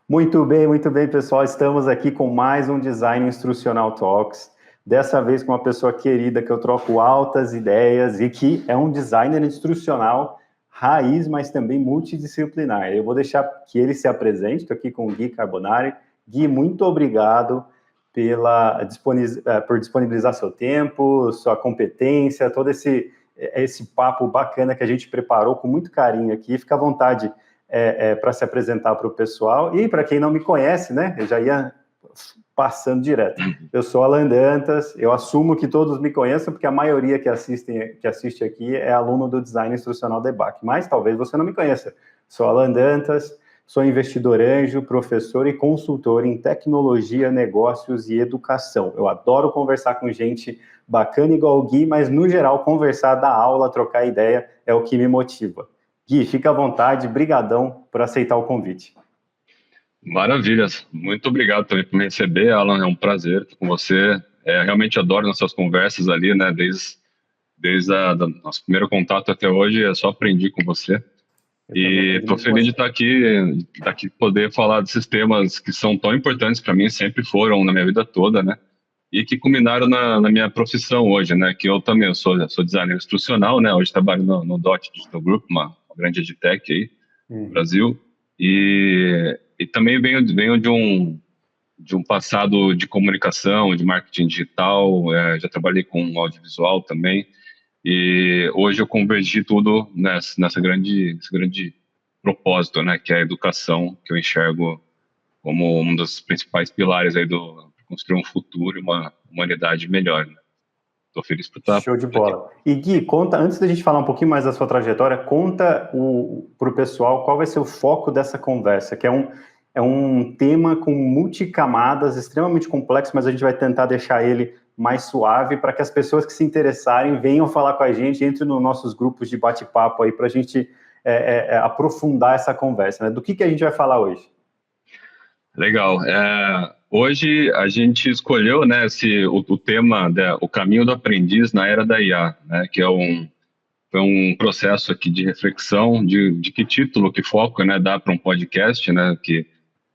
Muito bem, pessoal. Estamos aqui com mais um Design Instrucional Talks. Dessa vez com uma pessoa querida que eu troco altas ideias e que é um designer instrucional raiz, mas também multidisciplinar. Eu vou deixar que ele se apresente. Estou aqui com o Gui Carbonari. Gui, muito obrigado por disponibilizar seu tempo, sua competência, todo esse papo bacana que a gente preparou com muito carinho aqui. Fica à vontade para se apresentar para o pessoal. E para quem não me conhece, né, eu já ia passando direto. Eu sou Alan Dantas, eu assumo que todos me conheçam, porque a maioria que assiste aqui é aluno do Design Instrucional DEBAC, mas talvez você não me conheça. Sou Alan Dantas, sou investidor anjo, professor e consultor em tecnologia, negócios e educação. Eu adoro conversar com gente bacana igual o Gui, mas no geral conversar, dar aula, trocar ideia é o que me motiva. Gui, fica à vontade, brigadão por aceitar o convite. Maravilhas, muito obrigado também por me receber, Alan, é um prazer estar com você. Realmente adoro nossas conversas ali, né, desde nosso primeiro contato até hoje, eu só aprendi com você. E estou feliz de estar aqui poder falar desses temas que são tão importantes para mim, sempre foram na minha vida toda, né, e que culminaram na minha profissão hoje, né, que eu também sou designer instrucional, né, hoje trabalho no DOT Digital Group, uma grande edtech aí no Brasil, e também venho de um passado de comunicação, de marketing digital, já trabalhei com audiovisual também, e hoje eu convergi tudo nesse grande propósito, né, que é a educação, que eu enxergo como um dos principais pilares aí do construir um futuro e uma humanidade melhor, né? Estou feliz por estar Show de bola. E Gui, conta, antes da gente falar um pouquinho mais da sua trajetória, conta para o pessoal qual vai ser o foco dessa conversa, que é um tema com multicamadas, extremamente complexo, mas a gente vai tentar deixar ele mais suave para que as pessoas que se interessarem venham falar com a gente, entrem nos nossos grupos de bate-papo aí para a gente aprofundar essa conversa, né? Do que a gente vai falar hoje? Legal. Hoje a gente escolheu, né, o tema, o caminho do aprendiz na era da IA, né, que foi um processo aqui de reflexão de que título, que foco, né, dá para um podcast, né, que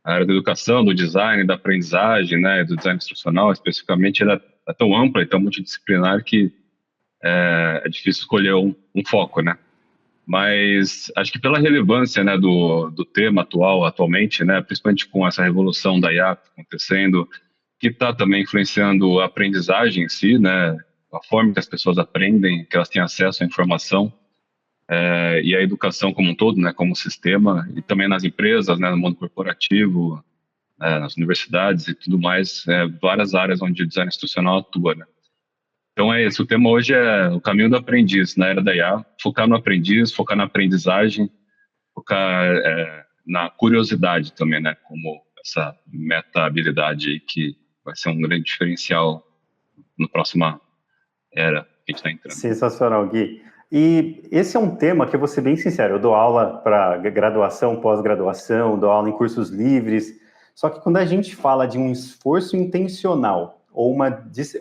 a área da educação, do design, da aprendizagem, né, do design instrucional, especificamente, ela é tão ampla e tão multidisciplinar que é difícil escolher um foco, né. Mas acho que pela relevância, né, do tema atualmente, né, principalmente com essa revolução da IA acontecendo, que está também influenciando a aprendizagem em si, né, a forma que as pessoas aprendem, que elas têm acesso à informação, e a educação como um todo, né, como sistema, e também nas empresas, né, no mundo corporativo, nas universidades e tudo mais, várias áreas onde o design institucional atua, né. Então é isso, o tema hoje é o caminho do aprendiz na era da IA, focar no aprendiz, focar na aprendizagem, focar na curiosidade também, né, como essa meta-habilidade aí que vai ser um grande diferencial na próxima era que a gente está entrando. Sensacional, Gui. E esse é um tema que eu vou ser bem sincero, eu dou aula para graduação, pós-graduação, dou aula em cursos livres, só que quando a gente fala de um esforço intencional ou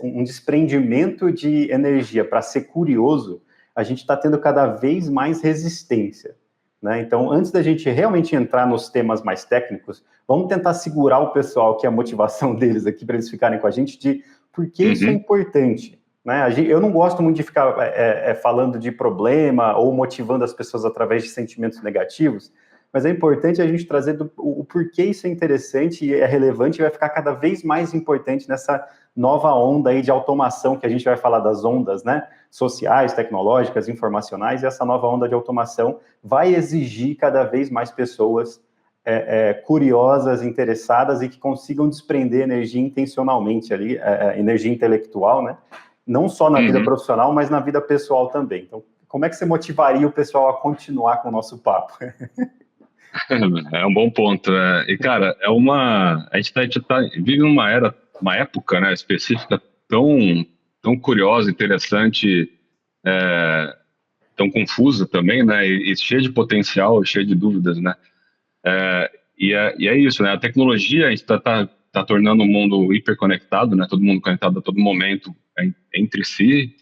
um desprendimento de energia para ser curioso, a gente está tendo cada vez mais resistência, né? Então, antes da gente realmente entrar nos temas mais técnicos, vamos tentar segurar o pessoal, que é a motivação deles aqui, para eles ficarem com a gente, de por que isso é importante, né? Eu não gosto muito de ficar falando de problema ou motivando as pessoas através de sentimentos negativos, mas é importante a gente trazer o porquê isso é interessante e é relevante e vai ficar cada vez mais importante nessa nova onda aí de automação, que a gente vai falar das ondas, né, sociais, tecnológicas, informacionais, e essa nova onda de automação vai exigir cada vez mais pessoas curiosas, interessadas e que consigam desprender energia intencionalmente ali, energia intelectual, né, não só na vida profissional, mas na vida pessoal também. Então, como é que você motivaria o pessoal a continuar com o nosso papo? É um bom ponto. E, cara, a gente vive uma época, né, específica tão curiosa, interessante, tão confusa também, né, e cheia de potencial, cheia de dúvidas, né. E é isso, né, a tecnologia, a gente tá tornando o mundo hiperconectado, né, todo mundo conectado a todo momento entre si,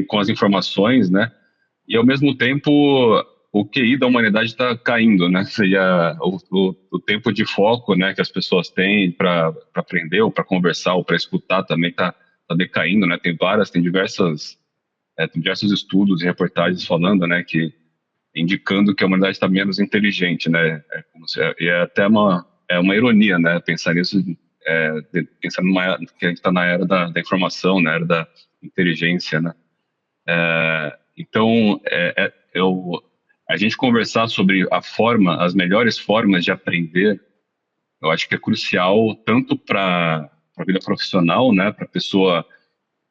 com as informações, né, e ao mesmo tempo o QI da humanidade está caindo, né? O tempo de foco, né, que as pessoas têm para aprender, ou para conversar, ou para escutar também está decaindo, né? Tem diversos estudos e reportagens falando, né, que indicando que a humanidade está menos inteligente, né? E é até uma ironia, né? Pensar nisso, pensando que a gente está na era da informação, na era da inteligência, né? Então, a gente conversar sobre as melhores formas de aprender, eu acho que é crucial tanto para a vida profissional, né? Para a pessoa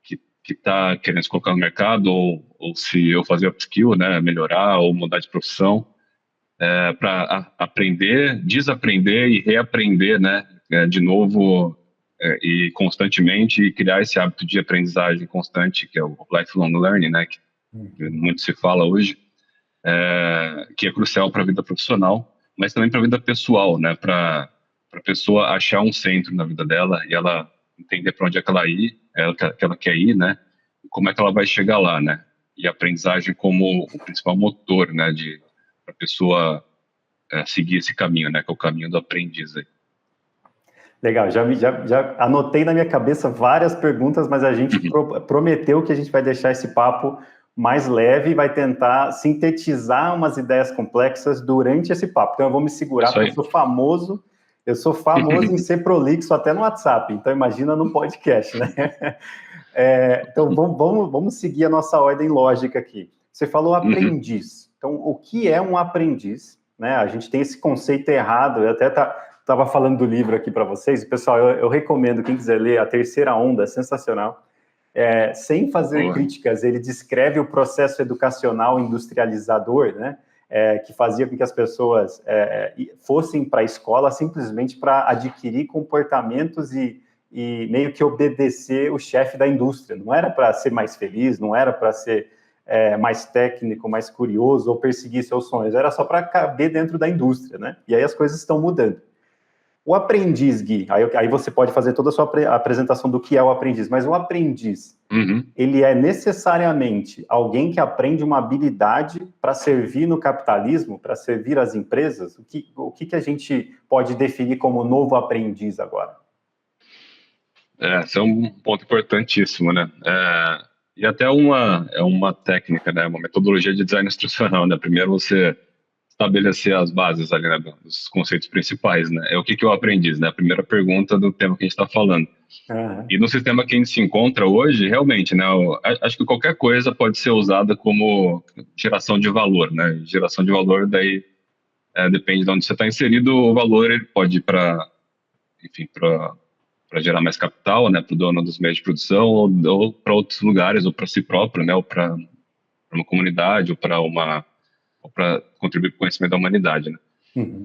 que está querendo se colocar no mercado, ou se eu fazer upskill, né? Melhorar ou mudar de profissão, para aprender, desaprender e reaprender, né, de novo, e constantemente, e criar esse hábito de aprendizagem constante, que é o lifelong learning, né, que muito se fala hoje, que é crucial para a vida profissional, mas também para a vida pessoal, né, para a pessoa achar um centro na vida dela e ela entender para onde é que ela quer ir, né, e como é que ela vai chegar lá, né, e a aprendizagem como o principal motor, né, para a pessoa seguir esse caminho, né, que é o caminho do aprendiz aí. Legal, já anotei na minha cabeça várias perguntas, mas a gente prometeu que a gente vai deixar esse papo mais leve e vai tentar sintetizar umas ideias complexas durante esse papo. Então eu vou me segurar, porque eu sou famoso em ser prolixo até no WhatsApp, então imagina no podcast, né? Então vamos seguir a nossa ordem lógica aqui. Você falou aprendiz. Então, o que é um aprendiz? Né? A gente tem esse conceito errado, eu até estava falando do livro aqui para vocês, pessoal, eu recomendo, quem quiser ler, A Terceira Onda, é sensacional. Sem fazer críticas, ele descreve o processo educacional industrializador, né? Que fazia com que as pessoas fossem para a escola simplesmente para adquirir comportamentos e meio que obedecer o chefe da indústria. Não era para ser mais feliz, não era para ser mais técnico, mais curioso ou perseguir seus sonhos, era só para caber dentro da indústria, né? E aí as coisas estão mudando. O aprendiz, Gui, aí você pode fazer toda a sua apresentação do que é o aprendiz, mas o aprendiz, ele é necessariamente alguém que aprende uma habilidade para servir no capitalismo, para servir as empresas? O que a gente pode definir como novo aprendiz agora? Esse é um ponto importantíssimo, né? E até uma técnica, né? Uma metodologia de design instrucional, né? Primeiro você estabelecer as bases ali, né? Dos conceitos principais, né? O que é o aprendiz, né? A primeira pergunta do tema que a gente está falando. E no sistema que a gente se encontra hoje, realmente, né? Acho que qualquer coisa pode ser usada como geração de valor, né? Geração de valor, daí depende de onde você está inserido, o valor ele pode ir para gerar mais capital, né, para o dono dos meios de produção, ou para outros lugares, ou para si próprio, né, ou para uma comunidade, ou para contribuir para o conhecimento da humanidade, né.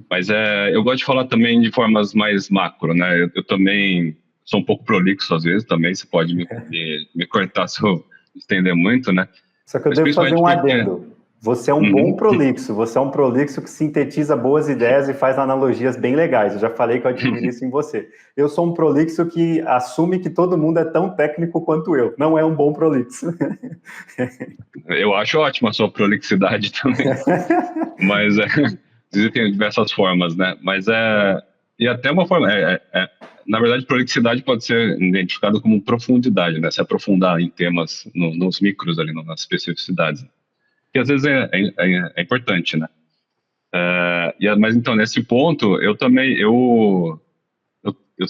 Mas eu gosto de falar também de formas mais macro, né. Eu também sou um pouco prolixo às vezes, também você pode me cortar se eu estender muito, né. Só que eu devo fazer um adendo. Você é um bom prolixo, você é um prolixo que sintetiza boas ideias e faz analogias bem legais. Eu já falei que eu admiro isso em você. Eu sou um prolixo que assume que todo mundo é tão técnico quanto eu. Não é um bom prolixo. Eu acho ótima a sua prolixidade também. Mas existem diversas formas, né? Mas e até uma forma... na verdade, prolixidade pode ser identificada como profundidade, né? Se aprofundar em temas, nos micros ali, nas especificidades. Que às vezes é importante, né? Mas então, nesse ponto, eu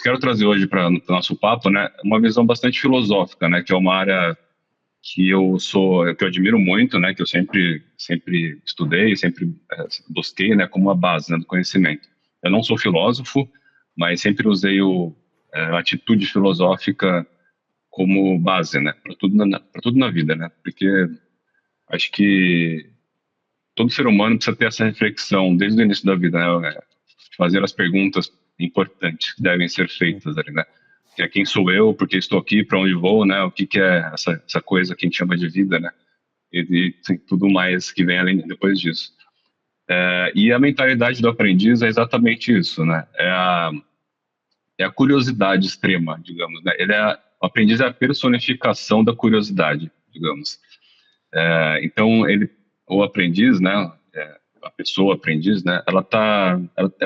quero trazer hoje para o nosso papo, né, uma visão bastante filosófica, né, que é uma área que eu admiro muito, né, que eu sempre estudei, sempre busquei, né, como a base, né, do conhecimento. Eu não sou filósofo, mas sempre usei a atitude filosófica como base, né, para tudo na vida, né, porque acho que todo ser humano precisa ter essa reflexão desde o início da vida, né? Fazer as perguntas importantes que devem ser feitas ali, né? Que é quem sou eu, por que estou aqui, para onde vou, né? O que é essa coisa que a gente chama de vida, né? E tem tudo mais que vem além depois disso. E a mentalidade do aprendiz é exatamente isso, né? É a curiosidade extrema, digamos, né? O aprendiz é a personificação da curiosidade, digamos. Então, o aprendiz, né, a pessoa aprendiz, né, ela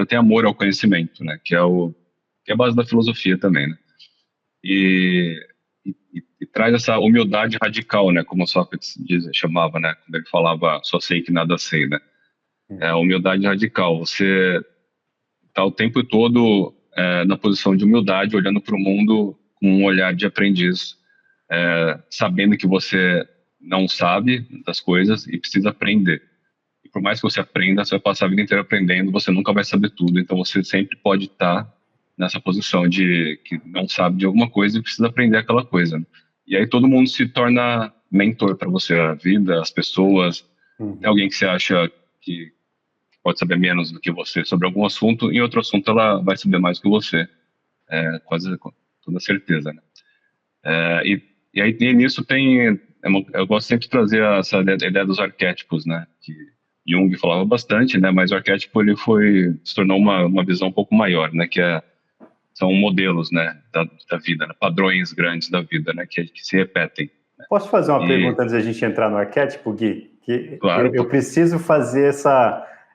tem amor ao conhecimento, né, que é a base da filosofia também, né, e, e traz essa humildade radical, né, como Sócrates chamava, né, quando ele falava só sei que nada sei, né, é a humildade radical. Você está o tempo todo na posição de humildade, olhando para o mundo com um olhar de aprendiz, sabendo que você não sabe das coisas e precisa aprender. E por mais que você aprenda, você vai passar a vida inteira aprendendo, você nunca vai saber tudo, então você sempre pode estar nessa posição de que não sabe de alguma coisa e precisa aprender aquela coisa, né? E aí todo mundo se torna mentor para você, a vida, as pessoas. Tem alguém que você acha que pode saber menos do que você sobre algum assunto, e em outro assunto ela vai saber mais do que você, quase com toda certeza, né? E aí nisso eu gosto sempre de trazer essa ideia dos arquétipos, né? Que Jung falava bastante, né? Mas o arquétipo ele se tornou uma visão um pouco maior, né? São modelos, né? Da vida, né? Padrões grandes da vida, né? Que se repetem. Posso fazer uma pergunta antes da gente entrar no arquétipo, Gui? Claro. Eu preciso fazer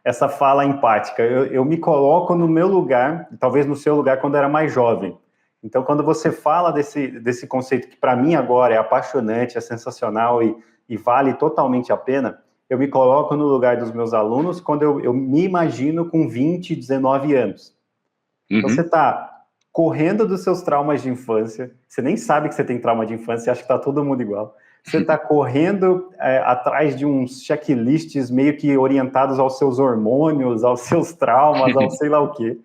essa fala empática. Eu me coloco no meu lugar, talvez no seu lugar, quando eu era mais jovem. Então, quando você fala desse conceito que para mim agora é apaixonante, é sensacional e vale totalmente a pena, eu me coloco no lugar dos meus alunos quando eu me imagino com 20, 19 anos. Então, você está correndo dos seus traumas de infância, você nem sabe que você tem trauma de infância, você acha que está todo mundo igual. Você está correndo atrás de uns checklists meio que orientados aos seus hormônios, aos seus traumas, ao sei lá o quê.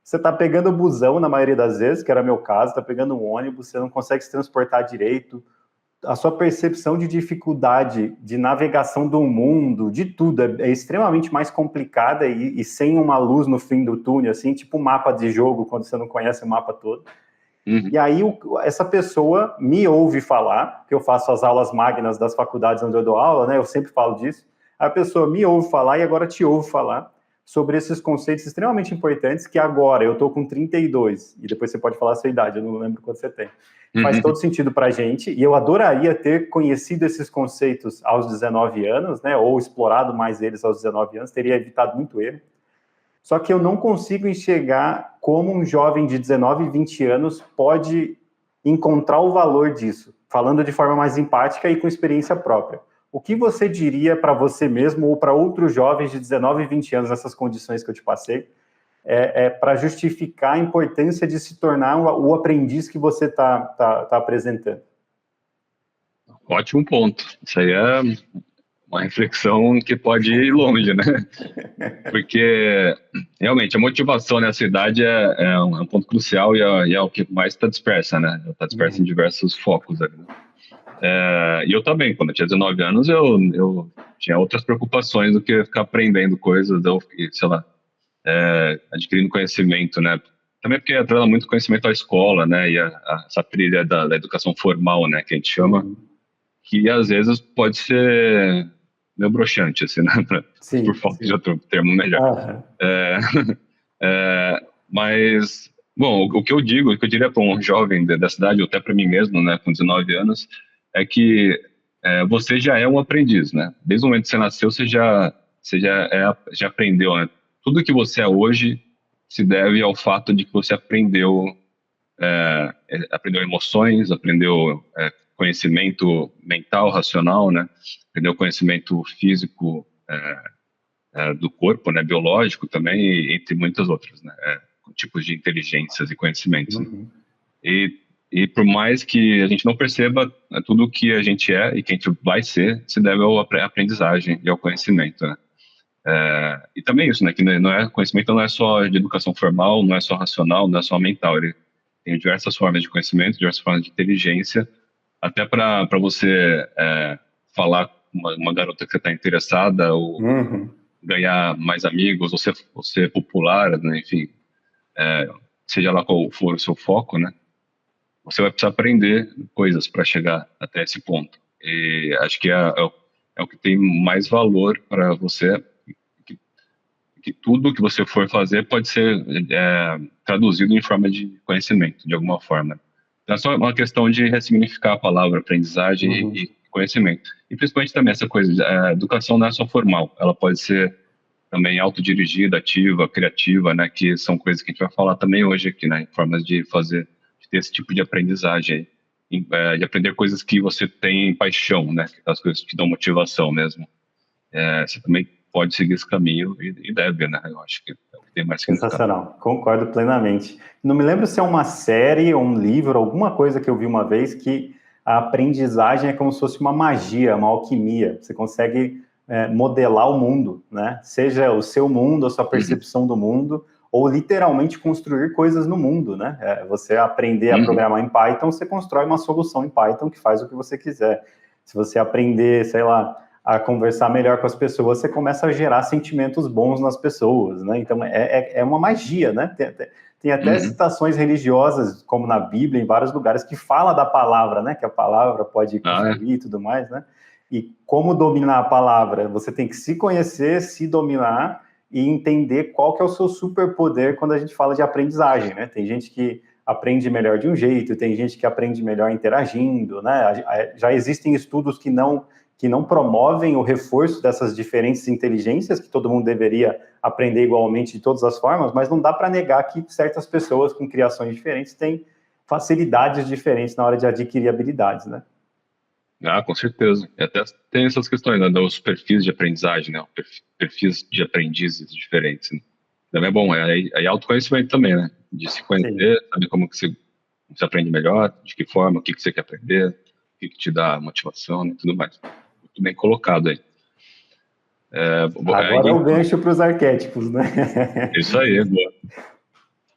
Você está pegando o busão, na maioria das vezes, que era meu caso, está pegando um ônibus, você não consegue se transportar direito, a sua percepção de dificuldade de navegação do mundo, de tudo, é extremamente mais complicada e sem uma luz no fim do túnel, assim, tipo um mapa de jogo, quando você não conhece o mapa todo. E aí essa pessoa me ouve falar, que eu faço as aulas magnas das faculdades onde eu dou aula, né, eu sempre falo disso, a pessoa me ouve falar e agora te ouve falar sobre esses conceitos extremamente importantes que agora eu estou com 32, e depois você pode falar a sua idade, eu não lembro quanto você tem. Faz todo sentido para a gente, e eu adoraria ter conhecido esses conceitos aos 19 anos, né, ou explorado mais eles aos 19 anos, teria evitado muito erro. Só que eu não consigo enxergar como um jovem de 19, 20 anos pode encontrar o valor disso, falando de forma mais empática e com experiência própria. O que você diria para você mesmo ou para outros jovens de 19 e 20 anos nessas condições que eu te passei, para justificar a importância de se tornar o aprendiz que você tá apresentando? Ótimo ponto. Isso aí é uma reflexão que pode ir longe, né? Porque, realmente, a motivação nessa idade é um ponto crucial e é o que mais está dispersa, né? Está dispersa em diversos focos ali, né? E eu também, quando eu tinha 19 anos, eu tinha outras preocupações do que ficar aprendendo coisas, sei lá, adquirindo conhecimento, né? Também porque atrela muito conhecimento à escola, né? E essa trilha da educação formal, né? Que a gente chama, que às vezes pode ser meio broxante, assim, né? Por falta de outro termo melhor. Mas, bom, o que eu diria para um jovem da cidade, ou até para mim mesmo, né? Com 19 anos, é que você já é um aprendiz, né? Desde o momento que você nasceu, você já aprendeu, né? Tudo que você é hoje se deve ao fato de que você aprendeu emoções, aprendeu conhecimento mental, racional, né? Aprendeu conhecimento físico do corpo, né? Biológico também, entre muitas outras, né? Tipos de inteligências e conhecimentos. Né? E por mais que a gente não perceba, tudo que a gente é e que a gente vai ser se deve à aprendizagem e ao conhecimento, né? E também isso, né? Que conhecimento não é só de educação formal, não é só racional, não é só mental. Ele tem diversas formas de conhecimento, diversas formas de inteligência, até para você falar com uma garota que você está interessada, ou ganhar mais amigos, ou ser popular, né? Enfim, seja lá qual for o seu foco, né? Você vai precisar aprender coisas para chegar até esse ponto. E acho que é o que tem mais valor para você, que tudo que você for fazer pode ser traduzido em forma de conhecimento, de alguma forma. Então é só uma questão de ressignificar a palavra aprendizagem e conhecimento. E principalmente também essa coisa, a educação não é só formal, ela pode ser também autodirigida, ativa, criativa, né, que são coisas que a gente vai falar também hoje aqui, né, formas de fazer, de ter esse tipo de aprendizagem, de aprender coisas que você tem paixão, né, as coisas que te dão motivação mesmo. Você também pode seguir esse caminho e deve, né, eu acho que é o que tem mais significado. Sensacional, concordo plenamente. Não me lembro se é uma série ou um livro, alguma coisa que eu vi uma vez, que a aprendizagem é como se fosse uma magia, uma alquimia. Você consegue modelar o mundo, né? Seja o seu mundo, a sua percepção do mundo, ou literalmente construir coisas no mundo, né? Você aprender a programar em Python, você constrói uma solução em Python que faz o que você quiser. Se você aprender, sei lá, a conversar melhor com as pessoas, você começa a gerar sentimentos bons nas pessoas, né? Então, é uma magia, né? Tem até citações religiosas, como na Bíblia, em vários lugares, que fala da palavra, né? Que a palavra pode construir e tudo mais, né? E como dominar a palavra? Você tem que se conhecer, se dominar e entender qual que é o seu superpoder quando a gente fala de aprendizagem, né? Tem gente que aprende melhor de um jeito, tem gente que aprende melhor interagindo, né? Já existem estudos que não promovem o reforço dessas diferentes inteligências, que todo mundo deveria aprender igualmente de todas as formas, mas não dá para negar que certas pessoas com criações diferentes têm facilidades diferentes na hora de adquirir habilidades, né? Com certeza. E até tem essas questões, né, dos perfis de aprendizagem, né, perfis de aprendizes diferentes, né? Também é bom, é autoconhecimento também, né, de se conhecer, saber como que você aprende melhor, de que forma, o que você quer aprender, o que te dá motivação, né, tudo mais. Muito bem colocado aí. Agora é o gancho para os arquétipos, né? Isso aí, boa.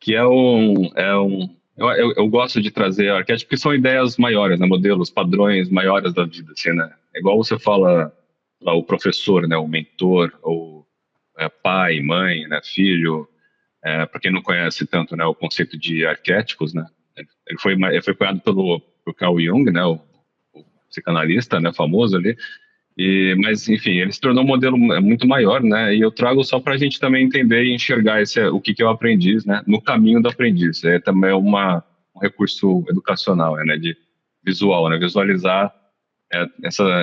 Que eu gosto de trazer arquétipos porque são ideias maiores, né, modelos, padrões maiores da vida, assim, né? É igual você fala lá, o professor, né, o mentor, ou pai, mãe, né, filho. Para quem não conhece tanto, né, o conceito de arquétipos, né? Ele foi cunhado pelo Carl Jung, né, o psicanalista, né, famoso ali. Mas, enfim, ele se tornou um modelo muito maior, né? E eu trago só para a gente também entender e enxergar o que é o aprendiz, né? No caminho do aprendiz. Também é um recurso educacional, né? De visual, né? Visualizar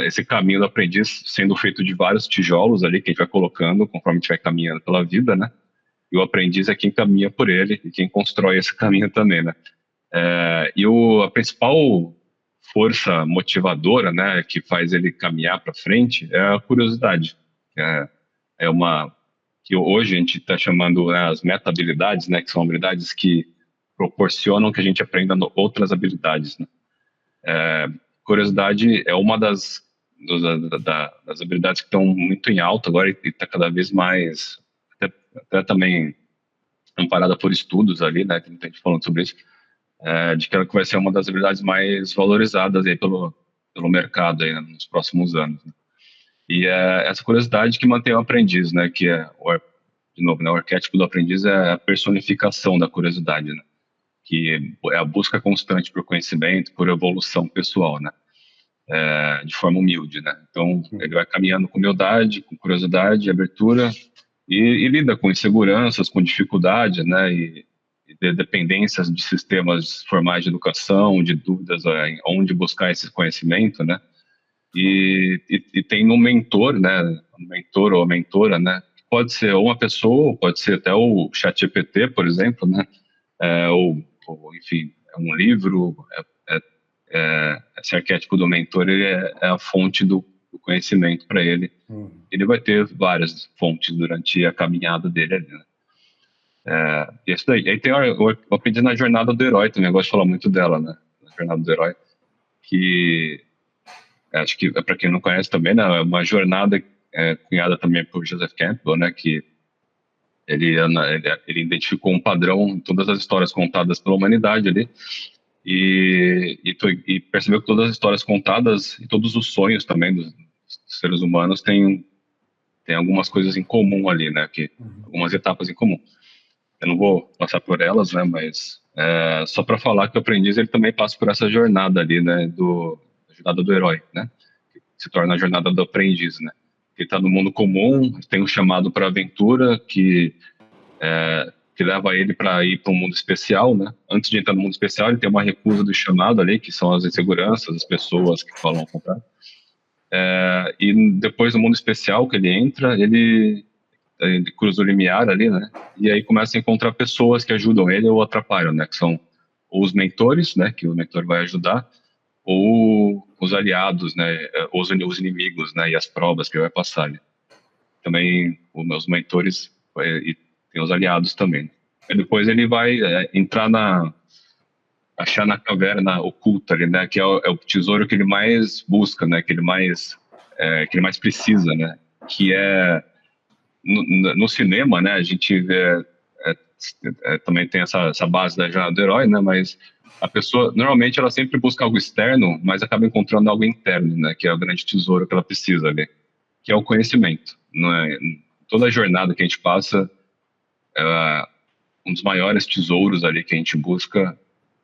esse caminho do aprendiz sendo feito de vários tijolos ali que a gente vai colocando conforme a gente vai caminhando pela vida, né? E o aprendiz é quem caminha por ele e quem constrói esse caminho também, né? A principal força motivadora, né, que faz ele caminhar para frente é a curiosidade. É uma que hoje a gente está chamando, né, as meta-habilidades, né, que são habilidades que proporcionam que a gente aprenda outras habilidades, né? Curiosidade é uma das habilidades que estão muito em alta agora e está cada vez mais, até também amparada por estudos ali, né, que muita gente falando sobre isso, de que ela vai ser uma das habilidades mais valorizadas aí pelo mercado aí, né, nos próximos anos, né? E é essa curiosidade que mantém o aprendiz, né, que de novo, né, o arquétipo do aprendiz é a personificação da curiosidade, né, que é a busca constante por conhecimento, por evolução pessoal, né, de forma humilde, né. Então, ele vai caminhando com humildade, com curiosidade, abertura, e lida com inseguranças, com dificuldades, né, e de dependências de sistemas formais de educação, de dúvidas onde buscar esse conhecimento, né? E tem um mentor, né? Um mentor ou a mentora, né? Pode ser uma pessoa, pode ser até o ChatGPT, por exemplo, né? Ou enfim, é um livro. Esse arquétipo do mentor, ele é a fonte do conhecimento para ele. Ele vai ter várias fontes durante a caminhada dele ali, né? Isso daí. Aí tem o Aprendiz na Jornada do Herói também, eu gosto de falar muito dela, né? Na Jornada do Herói, que acho que, para quem não conhece também, né, é uma jornada cunhada também por Joseph Campbell, né, que ele identificou um padrão em todas as histórias contadas pela humanidade ali, e percebeu que todas as histórias contadas e todos os sonhos também dos seres humanos têm algumas coisas em comum ali, né, algumas etapas em comum. Eu não vou passar por elas, né, mas só para falar que o aprendiz ele também passa por essa jornada ali, né, a jornada do herói, né, que se torna a jornada do aprendiz, né. Ele está no mundo comum, tem um chamado para aventura que leva ele para ir para um mundo especial, né. Antes de entrar no mundo especial, ele tem uma recusa do chamado ali, que são as inseguranças, as pessoas que falam ao contrário. E depois no mundo especial que ele entra, ele cruza o limiar ali, né? E aí começa a encontrar pessoas que ajudam ele ou atrapalham, né? Que são os mentores, né? Que o mentor vai ajudar, ou os aliados, né? Os inimigos, né? E as provas que ele vai passar ali. Também os meus mentores e tem os aliados também. E depois ele vai entrar achar na caverna oculta ali, né? Que é o tesouro que ele mais busca, né? Que ele mais precisa, né? Que é no cinema, né? A gente vê, também tem essa base da jornada do herói, né? Mas a pessoa normalmente ela sempre busca algo externo, mas acaba encontrando algo interno, né? Que é o grande tesouro que ela precisa ali, que é o conhecimento. Não é? Toda a jornada que a gente passa, um dos maiores tesouros ali que a gente busca.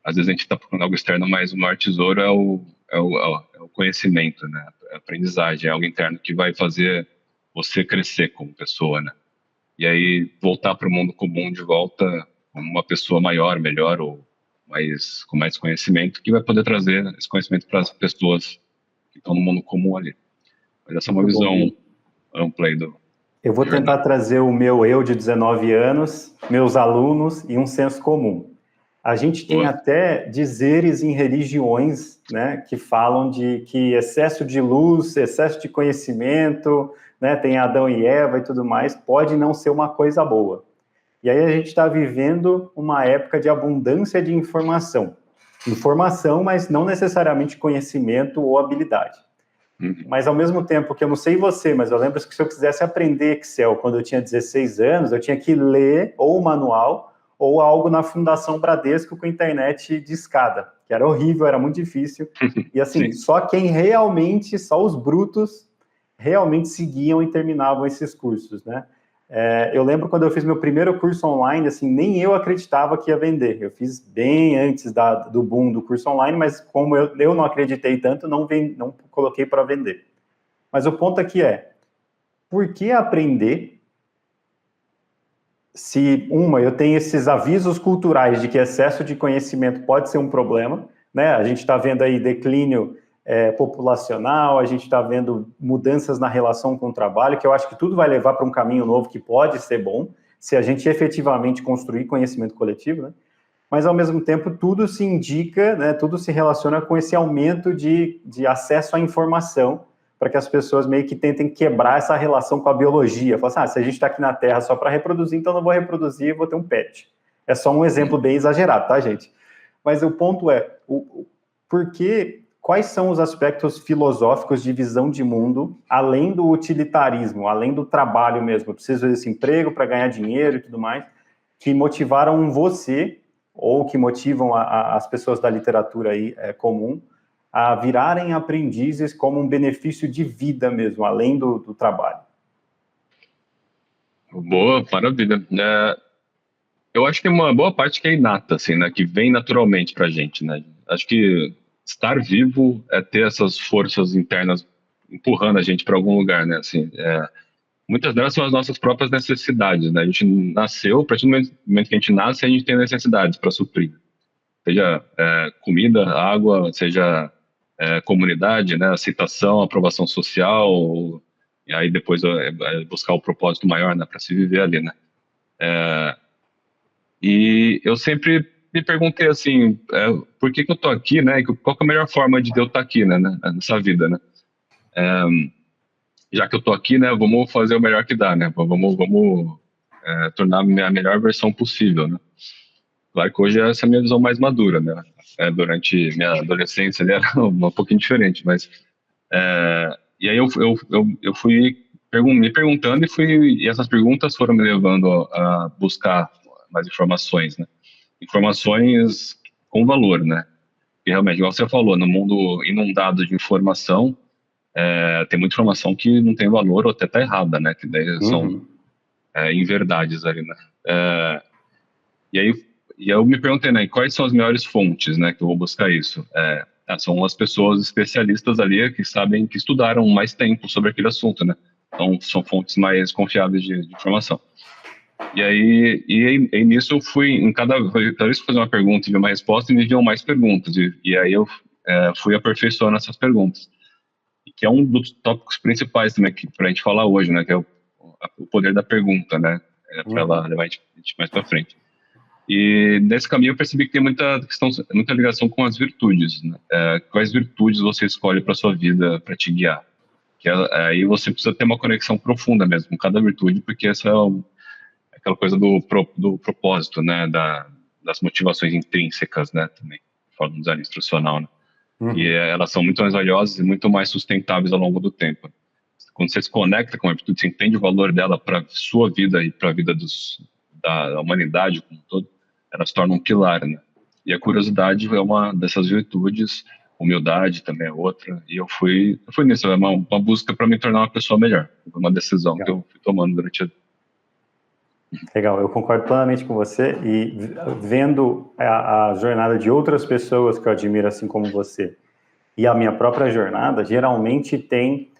Às vezes a gente está procurando algo externo, mas o maior tesouro é o conhecimento, né? A aprendizagem, é algo interno que vai fazer você crescer como pessoa, né? E aí voltar para o mundo comum de volta como uma pessoa maior, melhor ou com mais conhecimento, que vai poder trazer esse conhecimento para as pessoas que estão no mundo comum ali. Mas essa é uma Muito bom. visão ampla aí do... Eu vou tentar trazer o meu eu de 19 anos, meus alunos e um senso comum. A gente tem até dizeres em religiões, né, que falam de que excesso de luz, excesso de conhecimento, né, tem Adão e Eva e tudo mais, pode não ser uma coisa boa. E aí a gente está vivendo uma época de abundância de informação. Informação, mas não necessariamente conhecimento ou habilidade. Mas ao mesmo tempo que eu não sei você, mas eu lembro que se eu quisesse aprender Excel quando eu tinha 16 anos, eu tinha que ler ou o manual ou algo na Fundação Bradesco com internet de escada, que era horrível, era muito difícil. E assim, só os brutos, realmente seguiam e terminavam esses cursos, né? Eu lembro quando eu fiz meu primeiro curso online, assim, nem eu acreditava que ia vender. Eu fiz bem antes do boom do curso online, mas como eu não acreditei tanto, não coloquei para vender. Mas o ponto aqui por que aprender se, eu tenho esses avisos culturais de que excesso de conhecimento pode ser um problema, né? A gente está vendo aí declínio populacional, a gente está vendo mudanças na relação com o trabalho, que eu acho que tudo vai levar para um caminho novo que pode ser bom, se a gente efetivamente construir conhecimento coletivo, né? Mas, ao mesmo tempo, tudo se indica, né, tudo se relaciona com esse aumento de acesso à informação, para que as pessoas meio que tentem quebrar essa relação com a biologia. Falar assim, se a gente está aqui na Terra só para reproduzir, então não vou reproduzir, vou ter um pet. É só um exemplo bem exagerado, tá, gente? Mas o ponto quais são os aspectos filosóficos de visão de mundo, além do utilitarismo, além do trabalho mesmo, eu preciso desse emprego para ganhar dinheiro e tudo mais, que motivaram você, ou que motivam as pessoas da literatura aí, comum, a virarem aprendizes como um benefício de vida mesmo, além do trabalho? Boa, maravilha. Eu acho que uma boa parte que é inata, assim, né, que vem naturalmente pra gente, né? Acho que estar vivo é ter essas forças internas empurrando a gente para algum lugar, né? Assim, muitas delas são as nossas próprias necessidades, né? A gente nasceu, a partir do momento que a gente nasce, a gente tem necessidades para suprir. Seja comida, água, seja comunidade, né? Aceitação, aprovação social, e aí depois buscar o propósito maior, né? Para se viver ali, né? E eu sempre me perguntei assim, por que eu tô aqui, né? Qual que é a melhor forma de eu estar aqui, né? Nessa vida, né? Já que eu tô aqui, né? Vamos fazer o melhor que dá, né? Vamos tornar a minha melhor versão possível, né? Claro que hoje essa é a minha visão mais madura, né? Durante minha adolescência ele era um pouquinho diferente, mas e aí eu fui me perguntando e essas perguntas foram me levando a buscar mais informações, né? Informações com valor, né? E realmente, igual você falou, no mundo inundado de informação, tem muita informação que não tem valor ou até tá errada, né? Que daí são inverdades ali, né? E aí eu me perguntei, né? Quais são as melhores fontes, né? Que eu vou buscar isso? São as pessoas especialistas ali que sabem, que estudaram mais tempo sobre aquele assunto, né? Então, são fontes mais confiáveis de informação. E aí nisso eu fui, cada vez que fazer uma pergunta e ver uma resposta, me vinham mais perguntas. E aí eu fui aperfeiçoando essas perguntas. e que é um dos tópicos principais também para a gente falar hoje, né? Que é o poder da pergunta, né? Para ela levar a gente mais para frente. E nesse caminho eu percebi que tem muita questão, muita ligação com as virtudes, né? Quais virtudes você escolhe para sua vida para te guiar? Aí você precisa ter uma conexão profunda mesmo com cada virtude, porque essa é aquela coisa do propósito, né? Das motivações intrínsecas, né? Também, falando do design instrucional, né? E elas são muito mais valiosas e muito mais sustentáveis ao longo do tempo. Quando você se conecta com a virtude, você entende o valor dela para sua vida e para a vida da humanidade como um todo, ela se torna um pilar, né? E a curiosidade é uma dessas virtudes, humildade também é outra, e eu fui nisso, é uma busca para me tornar uma pessoa melhor, uma decisão que eu fui tomando durante a... Legal, eu concordo plenamente com você, e vendo a jornada de outras pessoas que eu admiro assim como você, e a minha própria jornada, geralmente tem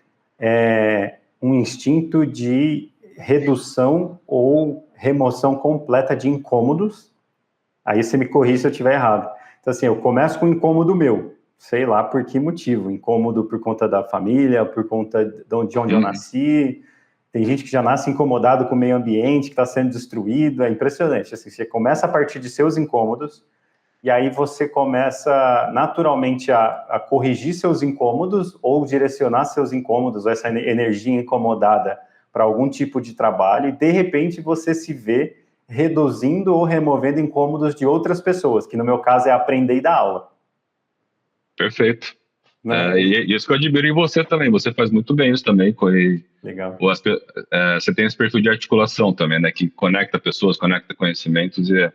um instinto de redução ou remoção completa de incômodos. Aí você me corrige se eu estiver errado. Então, assim, eu começo com um incômodo meu, sei lá por que motivo, incômodo por conta da família, por conta de onde eu nasci. Tem gente que já nasce incomodado com o meio ambiente, que está sendo destruído, é impressionante. Assim, você começa a partir de seus incômodos, e aí você começa naturalmente a corrigir seus incômodos ou direcionar seus incômodos, essa energia incomodada para algum tipo de trabalho, e de repente você se vê reduzindo ou removendo incômodos de outras pessoas, que no meu caso é aprender e dar aula. Perfeito. E isso que eu admiro em você também, você faz muito bem isso também. Legal. Você tem esse perfil de articulação também, né, que conecta pessoas, conecta conhecimentos, e é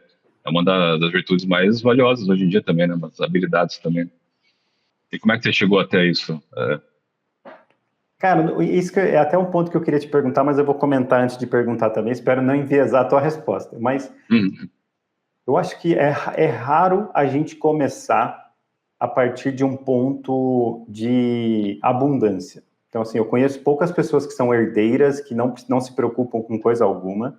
uma das virtudes mais valiosas hoje em dia também, né, das habilidades também. E como é que você chegou até isso? Cara, isso é até um ponto que eu queria te perguntar, mas eu vou comentar antes de perguntar também, espero não enviesar a tua resposta, mas eu acho que é raro a gente começar a partir de um ponto de abundância. Então, assim, eu conheço poucas pessoas que são herdeiras, que não se preocupam com coisa alguma,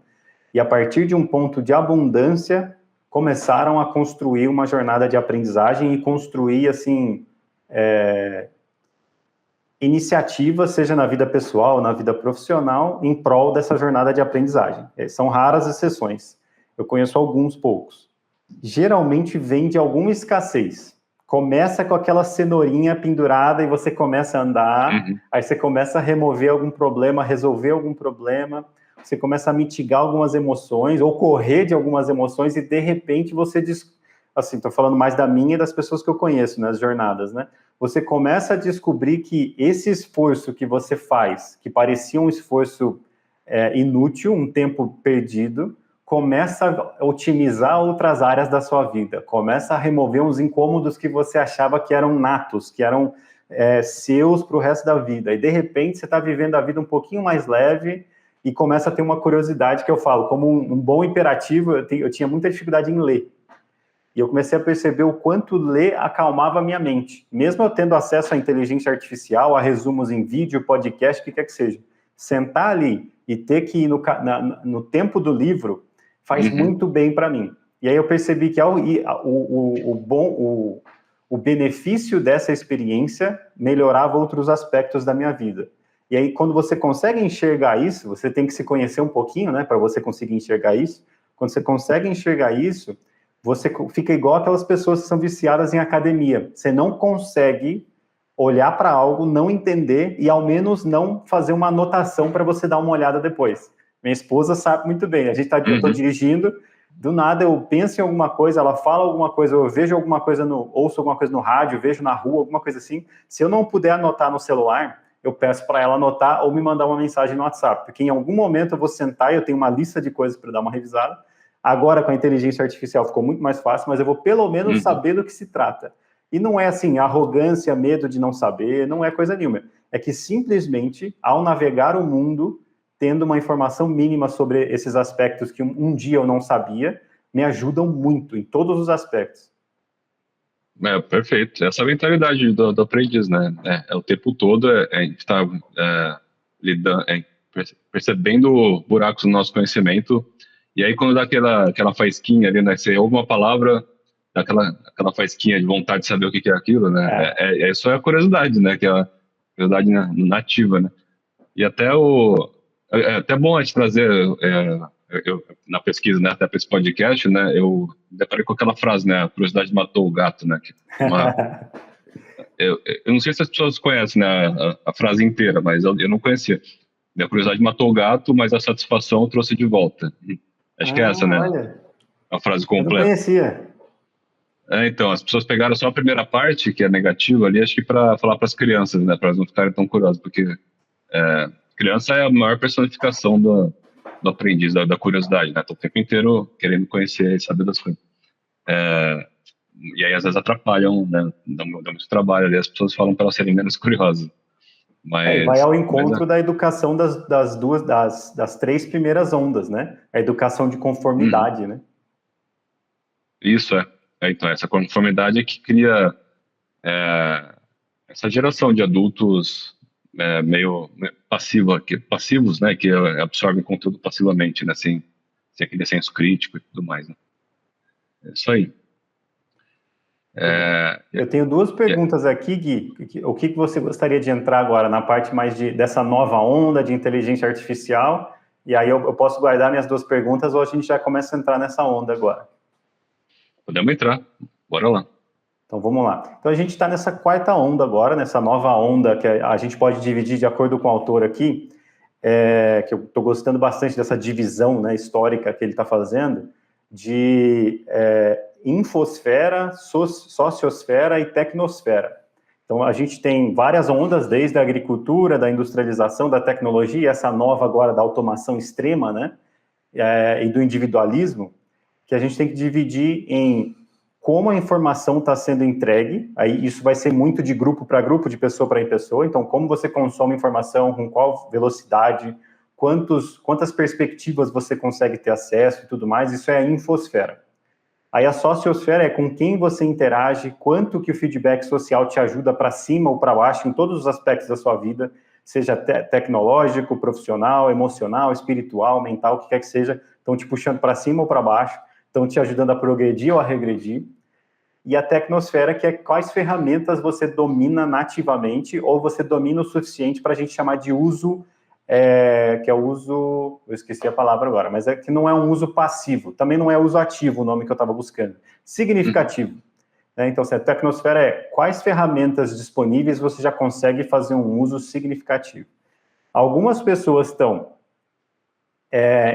e a partir de um ponto de abundância, começaram a construir uma jornada de aprendizagem e construir, assim, iniciativa, seja na vida pessoal ou na vida profissional, em prol dessa jornada de aprendizagem. São raras exceções. Eu conheço alguns poucos. Geralmente vem de alguma escassez. Começa com aquela cenourinha pendurada e você começa a andar, aí você começa a remover algum problema, resolver algum problema, você começa a mitigar algumas emoções, ou correr de algumas emoções, e de repente você assim, estou falando mais da minha e das pessoas que eu conheço nas jornadas, né? Você começa a descobrir que esse esforço que você faz, que parecia um esforço inútil, um tempo perdido, começa a otimizar outras áreas da sua vida, começa a remover uns incômodos que você achava que eram natos, que eram seus para o resto da vida, e de repente você está vivendo a vida um pouquinho mais leve, e começa a ter uma curiosidade que eu falo, como um bom hiperativo, eu tinha muita dificuldade em ler. E eu comecei a perceber o quanto ler acalmava a minha mente. Mesmo eu tendo acesso à inteligência artificial, a resumos em vídeo, podcast, o que quer que seja. Sentar ali e ter que ir no tempo do livro faz muito bem para mim. E aí eu percebi que o benefício dessa experiência melhorava outros aspectos da minha vida. E aí, quando você consegue enxergar isso, você tem que se conhecer um pouquinho, né, para você conseguir enxergar isso. Quando você consegue enxergar isso, você fica igual aquelas pessoas que são viciadas em academia. Você não consegue olhar para algo, não entender e, ao menos, não fazer uma anotação para você dar uma olhada depois. Minha esposa sabe muito bem. Eu estou dirigindo, do nada eu penso em alguma coisa, ela fala alguma coisa, eu vejo alguma coisa, ouço alguma coisa no rádio, vejo na rua, alguma coisa assim. Se eu não puder anotar no celular, eu peço para ela anotar ou me mandar uma mensagem no WhatsApp, porque em algum momento eu vou sentar e eu tenho uma lista de coisas para dar uma revisada. Agora, com a inteligência artificial, ficou muito mais fácil, mas eu vou pelo menos saber do que se trata. E não é assim, arrogância, medo de não saber, não é coisa nenhuma. É que simplesmente, ao navegar o mundo, tendo uma informação mínima sobre esses aspectos que um dia eu não sabia, me ajudam muito em todos os aspectos. Perfeito. Essa é a mentalidade do aprendiz, né? O tempo todo a gente está percebendo buracos no nosso conhecimento. E aí, quando dá aquela faísquinha ali, né? Você ouve uma palavra, dá aquela faísquinha de vontade de saber o que é aquilo, né? Isso é a curiosidade, né? Que curiosidade nativa, né? E até é até bom a gente trazer, na pesquisa, né, até para esse podcast, né, eu deparei com aquela frase, né, a curiosidade matou o gato, né, que uma, eu não sei se as pessoas conhecem, né, a frase inteira, mas eu não conhecia. A curiosidade matou o gato, mas a satisfação trouxe de volta. Acho que é essa, né, Olha, a frase eu não completa. conhecia. Então, as pessoas pegaram só a primeira parte, que é negativa ali, acho que para falar para as crianças, né, para elas não ficarem tão curiosas, porque criança é a maior personificação do aprendiz, da curiosidade, né? Tô o tempo inteiro querendo conhecer e saber das coisas. E aí, às vezes, atrapalham, né? Dá muito trabalho ali, as pessoas falam para elas serem menos curiosas. E vai Mas, ao encontro da educação das três primeiras ondas, né? A educação de conformidade, né? Isso então, essa conformidade é que cria essa geração de adultos meio passivos, né? Que absorvem conteúdo passivamente, né? Sem aquele senso crítico e tudo mais, né? É isso aí. Eu tenho duas perguntas aqui, Gui. O que você gostaria de entrar agora na parte mais dessa nova onda de inteligência artificial? E aí eu posso guardar minhas duas perguntas ou a gente já começa a entrar nessa onda agora? Podemos entrar, bora lá. Então vamos lá. Então a gente está nessa quarta onda agora, nessa nova onda que a gente pode dividir de acordo com o autor aqui, que eu estou gostando bastante dessa divisão, né, histórica que ele está fazendo, de infosfera, sociosfera e tecnosfera. Então, a gente tem várias ondas, desde a agricultura, da industrialização, da tecnologia, essa nova agora da automação extrema, né, e do individualismo, que a gente tem que dividir em como a informação está sendo entregue, aí isso vai ser muito de grupo para grupo, de pessoa para pessoa, então como você consome informação, com qual velocidade, quantas perspectivas você consegue ter acesso e tudo mais, isso é a infosfera. Aí a sociosfera é com quem você interage, quanto que o feedback social te ajuda para cima ou para baixo em todos os aspectos da sua vida, seja tecnológico, profissional, emocional, espiritual, mental, o que quer que seja, estão te puxando para cima ou para baixo, estão te ajudando a progredir ou a regredir. E a tecnosfera, que é quais ferramentas você domina nativamente ou você domina o suficiente para a gente chamar de uso, que é o uso, eu esqueci a palavra agora, mas é que não é um uso passivo, também não é uso ativo o nome que eu estava buscando, significativo. Então, a tecnosfera é quais ferramentas disponíveis você já consegue fazer um uso significativo. Algumas pessoas estão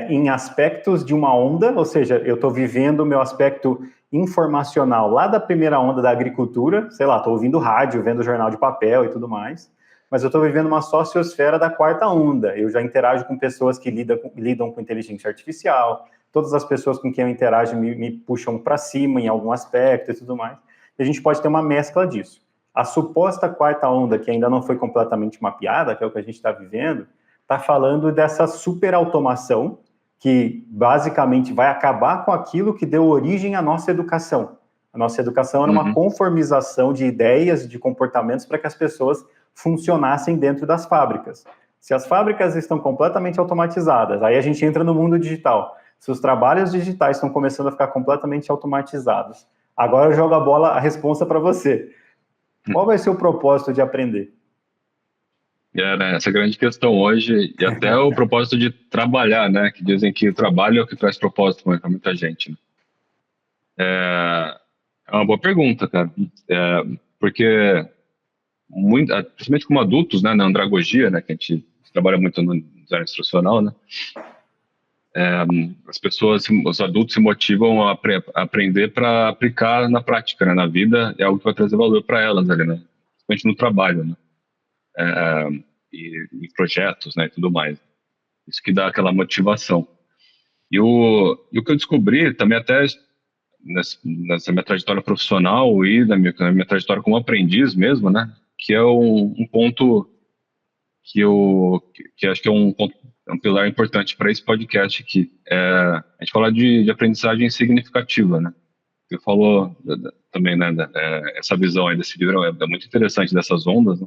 em aspectos de uma onda, ou seja, eu estou vivendo o meu aspecto informacional lá da primeira onda da agricultura, sei lá, estou ouvindo rádio, vendo jornal de papel e tudo mais, mas eu estou vivendo uma sociosfera da quarta onda, eu já interajo com pessoas que lidam com inteligência artificial, todas as pessoas com quem eu interajo me puxam para cima em algum aspecto e tudo mais, e a gente pode ter uma mescla disso. A suposta quarta onda, que ainda não foi completamente mapeada, que é o que a gente está vivendo, está falando dessa superautomação que basicamente vai acabar com aquilo que deu origem à nossa educação. A nossa educação era uma conformização de ideias, de comportamentos para que as pessoas funcionassem dentro das fábricas. Se as fábricas estão completamente automatizadas, aí a gente entra no mundo digital. Se os trabalhos digitais estão começando a ficar completamente automatizados, agora eu jogo a responsa para você. Qual vai ser o propósito de aprender? Né, essa grande questão hoje, e até o propósito de trabalhar, né? Que dizem que o trabalho é o que traz propósito para muita gente. Né? É uma boa pergunta, cara. Porque, principalmente como adultos, né? Na andragogia, né? Que a gente trabalha muito no design instrucional, né? As pessoas, os adultos se motivam a aprender para aplicar na prática, né? Na vida, é algo que vai trazer valor para elas ali, né? Principalmente no trabalho, né? E em projetos, né, e tudo mais. Isso que dá aquela motivação. E o que eu descobri também até nessa minha trajetória profissional e na minha trajetória como aprendiz mesmo, né, que é um ponto que acho que é um pilar importante para esse podcast aqui. A gente fala de aprendizagem significativa, né. Você falou também, né, essa visão aí desse livro é muito interessante dessas ondas, né?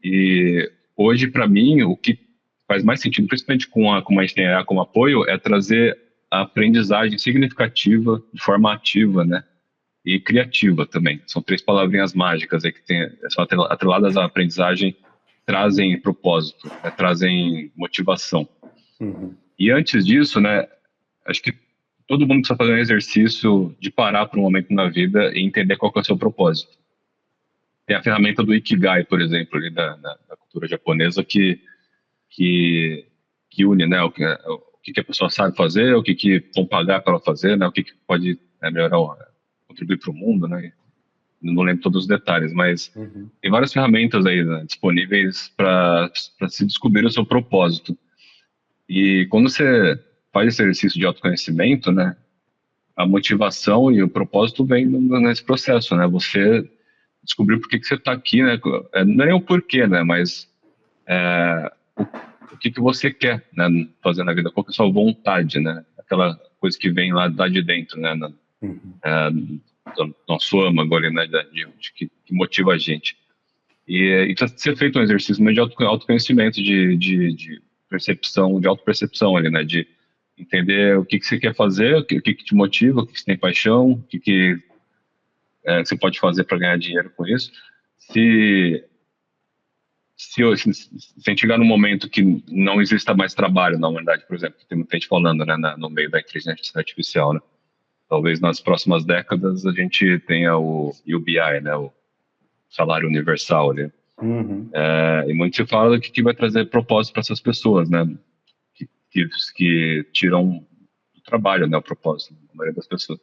E hoje, para mim, o que faz mais sentido, principalmente com a gente tem a como apoio, é trazer a aprendizagem significativa de forma ativa, né? E criativa também. São três palavrinhas mágicas aí que são atreladas à aprendizagem trazem propósito, né, trazem motivação. Uhum. E antes disso, né, acho que todo mundo precisa fazer um exercício de parar por um momento na vida e entender qual que é o seu propósito. Tem a ferramenta do Ikigai, por exemplo, ali da cultura japonesa, que une, né, o que a pessoa sabe fazer, o que vão pagar para ela fazer, né, o que pode melhorar, contribuir para o mundo, né. Não lembro todos os detalhes, mas tem várias ferramentas aí, né, disponíveis para se descobrir o seu propósito. E quando você faz esse exercício de autoconhecimento, né, a motivação e o propósito vem nesse processo, né? Você descobrir por que você está aqui, né? Não é nem o porquê, né? Mas o que você quer, né, fazer na vida, qual que é a sua vontade, né? Aquela coisa que vem lá de dentro, né? Do nosso âmago ali, né? Que motiva a gente. E tá ser feito um exercício meio de autoconhecimento, de percepção, de autopercepção ali, né? De entender o que você quer fazer, o que te motiva, o que você tem paixão, o que você pode fazer para ganhar dinheiro com isso. Se a gente chegar num momento que não exista mais trabalho na humanidade, por exemplo, que tem muita gente falando, né, no meio da inteligência artificial, né? Talvez nas próximas décadas a gente tenha o UBI, né, o salário universal, né? E muito se fala que vai trazer propósito para essas pessoas, né? Que tiram do trabalho, né, o propósito, a maioria das pessoas.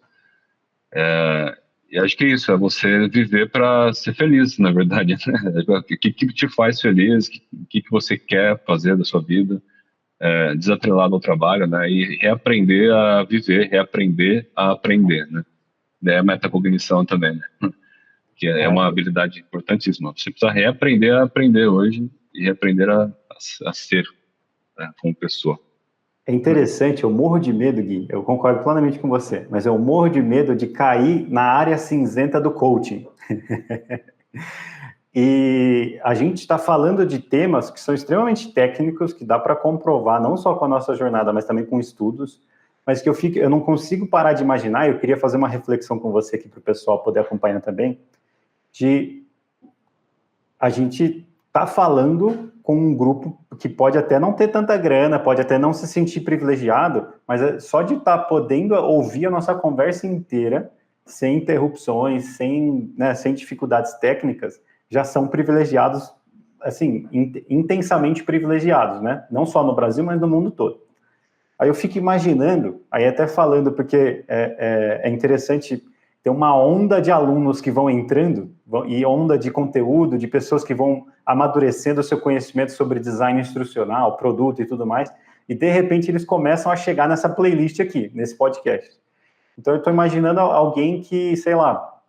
E acho que é isso, é você viver para ser feliz, na verdade, né? O que te faz feliz, o que você quer fazer da sua vida, desatrelado ao trabalho, né? E reaprender a viver, reaprender a aprender, né? É a metacognição também, né? Que é uma habilidade importantíssima. Você precisa reaprender a aprender hoje e reaprender a ser, né, como pessoa. É interessante, eu morro de medo, Gui, eu concordo plenamente com você, mas eu morro de medo de cair na área cinzenta do coaching. E a gente está falando de temas que são extremamente técnicos, que dá para comprovar, não só com a nossa jornada, mas também com estudos, mas que eu não consigo parar de imaginar, eu queria fazer uma reflexão com você aqui para o pessoal poder acompanhar também, de a gente tá falando com um grupo que pode até não ter tanta grana, pode até não se sentir privilegiado, mas só de estar podendo ouvir a nossa conversa inteira, sem interrupções, sem dificuldades técnicas, já são privilegiados, assim, intensamente privilegiados, né? Não só no Brasil, mas no mundo todo. Aí eu fico imaginando, aí até falando, porque é interessante ter uma onda de alunos que vão entrando, e onda de conteúdo, de pessoas que vão amadurecendo o seu conhecimento sobre design instrucional, produto e tudo mais, e de repente eles começam a chegar nessa playlist aqui, nesse podcast. Então eu estou imaginando alguém que, sei lá,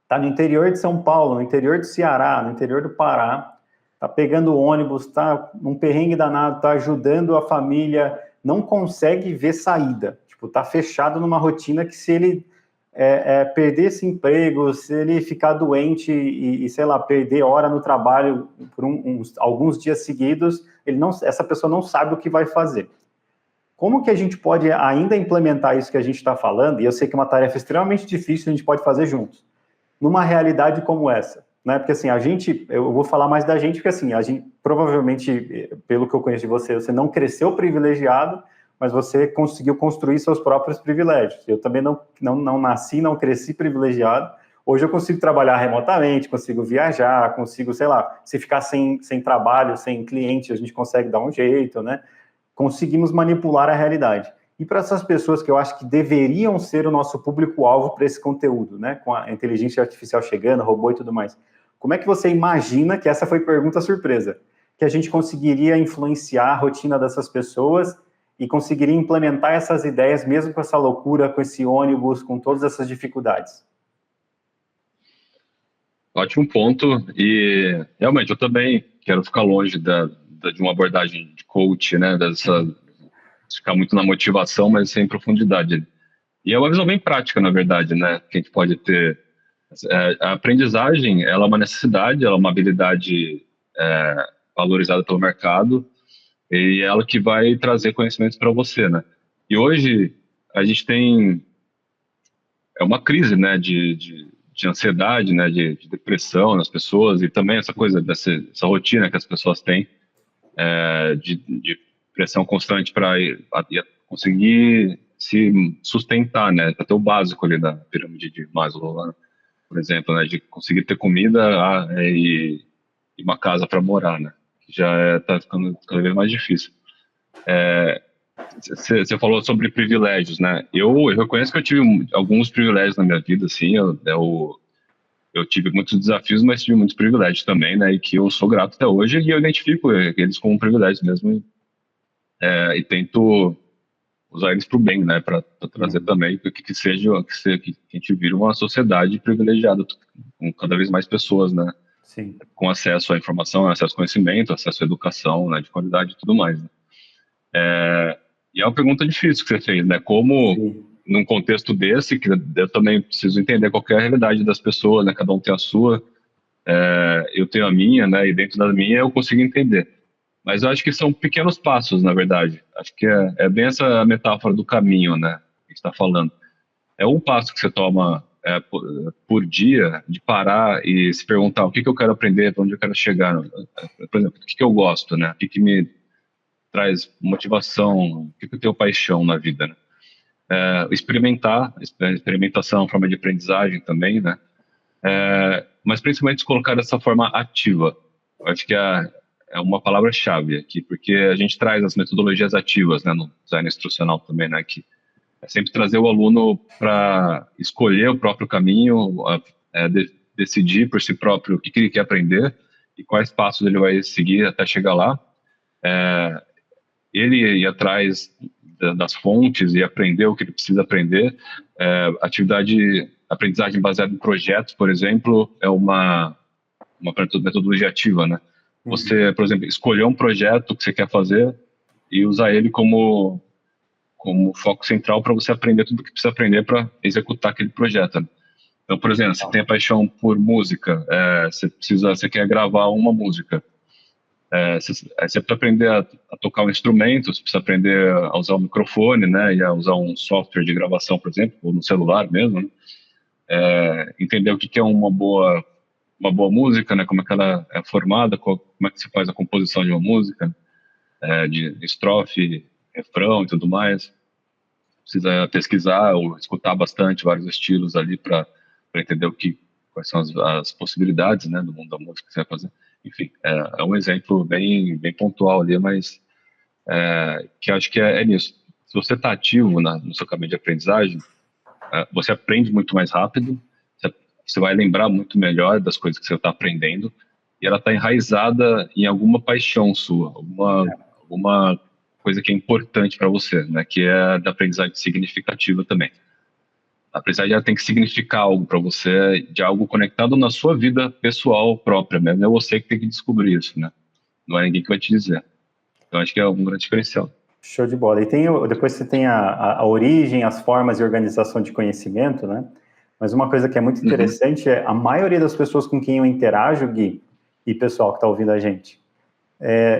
está no interior de São Paulo, no interior do Ceará, no interior do Pará, está pegando ônibus, está num perrengue danado, está ajudando a família, não consegue ver saída, tipo, está fechado numa rotina que se ele perder esse emprego, se ele ficar doente e, sei lá, perder hora no trabalho por alguns dias seguidos, essa pessoa não sabe o que vai fazer. Como que a gente pode ainda implementar isso que a gente está falando, e eu sei que é uma tarefa extremamente difícil, a gente pode fazer juntos, numa realidade como essa, né? Porque assim, eu vou falar mais da gente, porque assim, a gente, provavelmente, pelo que eu conheço de você não cresceu privilegiado, mas você conseguiu construir seus próprios privilégios. Eu também não nasci, não cresci privilegiado. Hoje eu consigo trabalhar remotamente, consigo viajar, consigo, sei lá, se ficar sem trabalho, sem cliente, a gente consegue dar um jeito, né? Conseguimos manipular a realidade. E para essas pessoas que eu acho que deveriam ser o nosso público-alvo para esse conteúdo, né? Com a inteligência artificial chegando, robô e tudo mais. Como é que você imagina, que essa foi pergunta surpresa, que a gente conseguiria influenciar a rotina dessas pessoas e conseguiria implementar essas ideias, mesmo com essa loucura, com esse ônibus, com todas essas dificuldades? Ótimo ponto. E realmente eu também quero ficar longe de uma abordagem de coach, né? De ficar muito na motivação, mas sem profundidade. E é uma visão bem prática, na verdade, né? Que a gente pode ter. A aprendizagem, ela é uma necessidade, ela é uma habilidade valorizada pelo mercado, e é ela que vai trazer conhecimentos para você, né? E hoje a gente tem uma crise, né, de de ansiedade, né, de depressão nas pessoas, e também essa coisa essa rotina que as pessoas têm, de pressão constante para conseguir se sustentar, né, para ter o básico ali da pirâmide de Maslow, lá, por exemplo, né, de conseguir ter comida e uma casa para morar, né, que já está ficando cada vez mais difícil. Você falou sobre privilégios, né? Eu reconheço que eu tive alguns privilégios na minha vida, assim, eu tive muitos desafios, mas tive muitos privilégios também, né? E que eu sou grato até hoje e eu identifico eles como privilégios mesmo, e tento usar eles para o bem, né? Para trazer também que a gente vira uma sociedade privilegiada, com cada vez mais pessoas, né? Sim. Com acesso à informação, acesso ao conhecimento, acesso à educação, né? De qualidade e tudo mais, né? E é uma pergunta difícil que você fez, né? Como, Sim. num contexto desse, que eu também preciso entender qual que é a realidade das pessoas, né? Cada um tem a sua, eu tenho a minha, né? E dentro da minha eu consigo entender. Mas eu acho que são pequenos passos, na verdade. Acho que é bem essa metáfora do caminho, né? Que a gente está falando. É um passo que você toma por dia, de parar e se perguntar o que eu quero aprender, para onde eu quero chegar. Por exemplo, o que eu gosto, né? O que me traz motivação, o que eu tenho paixão na vida, né? Experimentação é uma forma de aprendizagem também, né? Mas principalmente se colocar dessa forma ativa. Eu acho que é uma palavra-chave aqui, porque a gente traz as metodologias ativas, né, no design instrucional também, né, que é sempre trazer o aluno para escolher o próprio caminho, decidir por si próprio o que ele quer aprender e quais passos ele vai seguir até chegar lá. Ele ir atrás das fontes e aprender o que ele precisa aprender. Aprendizagem baseada em projetos, por exemplo, é uma metodologia ativa, né? Você, por exemplo, escolher um projeto que você quer fazer e usar ele como foco central para você aprender tudo o que precisa aprender para executar aquele projeto, né? Então, por exemplo, você tem a paixão por música, você quer gravar uma música, você precisa aprender a tocar um instrumento, você precisa aprender a usar o microfone, né, e a usar um software de gravação, por exemplo, ou no celular mesmo, né? Entender o que é uma boa música, né, como é que ela é formada, como é que se faz a composição de uma música, de estrofe, refrão e tudo mais. Precisa pesquisar ou escutar bastante vários estilos ali para entender quais são as possibilidades, né, do mundo da música que você vai fazer. Enfim, é um exemplo bem pontual ali, mas que eu acho que é nisso. Se você está ativo no seu caminho de aprendizagem, você aprende muito mais rápido, você vai lembrar muito melhor das coisas que você está aprendendo, e ela está enraizada em alguma paixão sua, alguma coisa que é importante para você, né? Que é da aprendizagem significativa também. A aprendizagem ela tem que significar algo para você, de algo conectado na sua vida pessoal própria mesmo. É você que tem que descobrir isso, né? Não é ninguém que vai te dizer. Então, acho que é um grande diferencial. Show de bola. E depois você tem a origem, as formas de organização de conhecimento, né? Mas uma coisa que é muito interessante é a maioria das pessoas com quem eu interajo, Gui, e pessoal que está ouvindo a gente,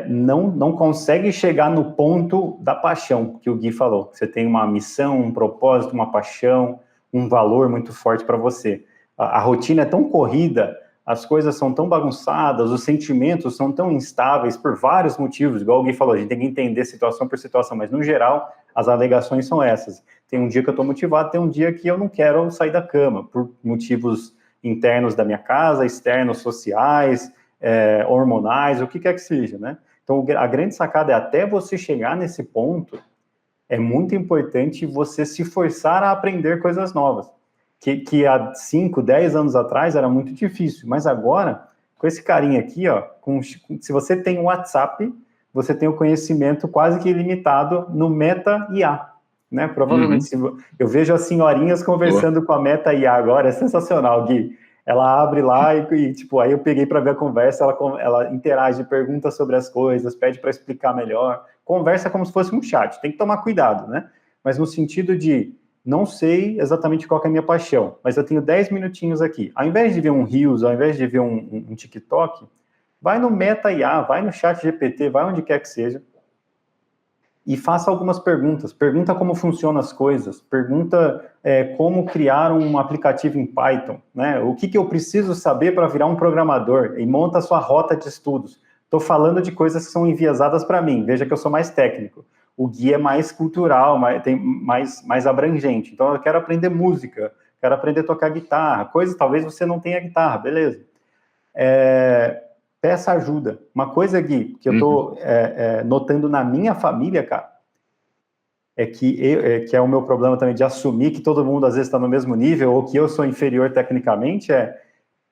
não consegue chegar no ponto da paixão que o Gui falou. Você tem uma missão, um propósito, uma paixão, um valor muito forte para você. A rotina é tão corrida, as coisas são tão bagunçadas, os sentimentos são tão instáveis por vários motivos, igual o Gui falou, a gente tem que entender situação por situação, mas no geral, as alegações são essas. Tem um dia que eu estou motivado, tem um dia que eu não quero sair da cama, por motivos internos da minha casa, externos, sociais, hormonais, o que quer que seja, né? Então, a grande sacada é até você chegar nesse ponto, é muito importante você se forçar a aprender coisas novas. Que há 5, 10 anos atrás era muito difícil, mas agora, com esse carinha aqui, ó, se você tem um WhatsApp, você tem o conhecimento quase que ilimitado no Meta IA, né? Provavelmente, eu vejo as senhorinhas conversando com a Meta IA agora, é sensacional, Gui. Ela abre lá e tipo, aí eu peguei para ver a conversa, ela interage, pergunta sobre as coisas, pede para explicar melhor, conversa como se fosse um chat, tem que tomar cuidado, né? Mas no sentido de não sei exatamente qual que é a minha paixão, mas eu tenho 10 minutinhos aqui. Ao invés de ver um Reels, ao invés de ver um TikTok, vai no Meta IA, vai no Chat GPT, vai onde quer que seja. e faça algumas perguntas. Pergunta como funcionam as coisas, pergunta como criar um aplicativo em Python, né? O que eu preciso saber para virar um programador? E monta a sua rota de estudos. Estou falando de coisas que são enviesadas para mim, veja que eu sou mais técnico. O Gui é mais cultural, mais abrangente. Então, eu quero aprender música, quero aprender a tocar guitarra, coisas, talvez você não tenha guitarra, beleza. Peça ajuda. Uma coisa, Gui, que eu estou notando na minha família, cara, que é o meu problema também de assumir que todo mundo às vezes está no mesmo nível ou que eu sou inferior tecnicamente,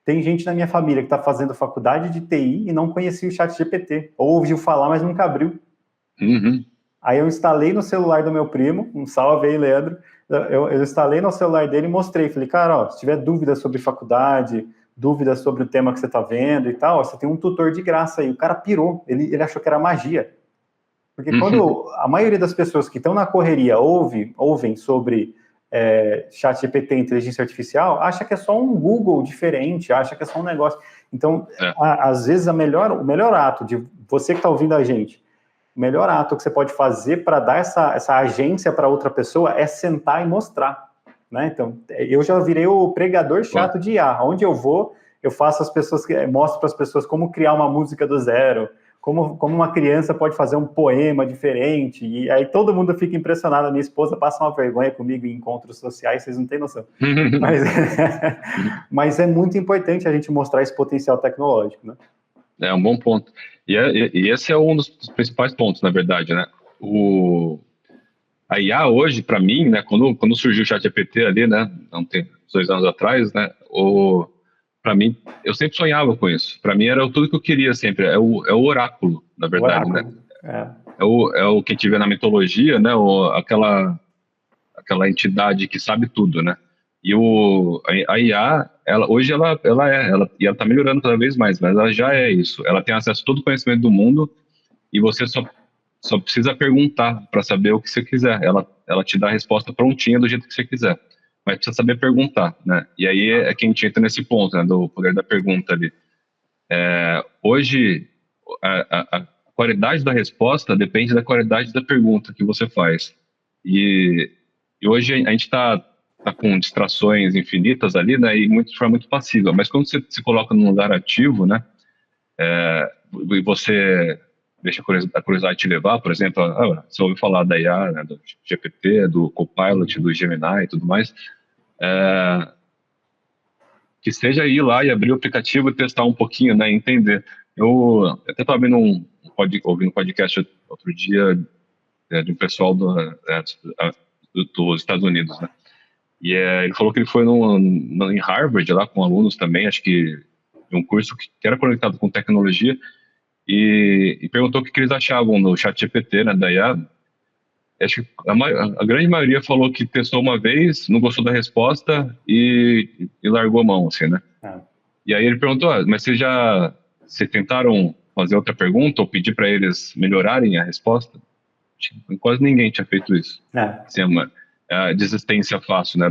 tem gente na minha família que está fazendo faculdade de TI e não conhecia o ChatGPT, ou ouviu falar, mas nunca abriu. Uhum. Aí eu instalei no celular do meu primo, um salve aí, Leandro, eu instalei no celular dele e mostrei, falei, cara, ó, se tiver dúvida sobre faculdade, dúvidas sobre o tema que você está vendo e tal, você tem um tutor de graça aí. O cara pirou, ele achou que era magia. Porque quando a maioria das pessoas que estão na correria ouvem sobre ChatGPT, inteligência artificial, acha que é só um Google diferente, acha que é só um negócio. Então, às vezes, o melhor ato de você que está ouvindo a gente, o melhor ato que você pode fazer para dar essa agência para outra pessoa é sentar e mostrar. Né? Então, eu já virei o pregador chato de IA. Onde eu vou, eu faço mostro para as pessoas como criar uma música do zero, como uma criança pode fazer um poema diferente, e aí todo mundo fica impressionado. A minha esposa passa uma vergonha comigo em encontros sociais, vocês não têm noção. Mas é muito importante a gente mostrar esse potencial tecnológico, né? É um bom ponto. E esse é um dos principais pontos, na verdade, né? A IA hoje, para mim, né, quando surgiu o ChatGPT ali, né, não tem 2 anos atrás, né, para mim, eu sempre sonhava com isso. Para mim era tudo que eu queria sempre. É o oráculo, na verdade, né? É o que tiver na mitologia, né? Aquela entidade que sabe tudo, né? E a IA, hoje ela está melhorando cada vez mais, mas ela já é isso. Ela tem acesso a todo o conhecimento do mundo e você só precisa perguntar para saber o que você quiser. Ela te dá a resposta prontinha do jeito que você quiser. Mas precisa saber perguntar, né? E aí é que a gente entra nesse ponto, né? Do poder da pergunta ali. Hoje, a qualidade da resposta depende da qualidade da pergunta que você faz. E hoje a gente está com distrações infinitas ali, né? E de forma muito passiva. Mas quando você se coloca num lugar ativo, né? E você deixa a curiosidade te levar, por exemplo, você ouviu falar da IA, né, do GPT, do Copilot, do Gemini e tudo mais, que seja ir lá e abrir o aplicativo e testar um pouquinho, né, entender. Eu até estava ouvindo um podcast outro dia de um pessoal dos Estados Unidos, né, e ele falou que ele foi em Harvard, lá com alunos também, acho que um curso que era conectado com tecnologia, e perguntou o que eles achavam no ChatGPT, né, da IA. Acho que a grande maioria falou que testou uma vez, não gostou da resposta e largou a mão, assim, né? E aí ele perguntou, mas vocês tentaram fazer outra pergunta ou pedir para eles melhorarem a resposta? Quase ninguém tinha feito isso. Assim, a desistência fácil, né,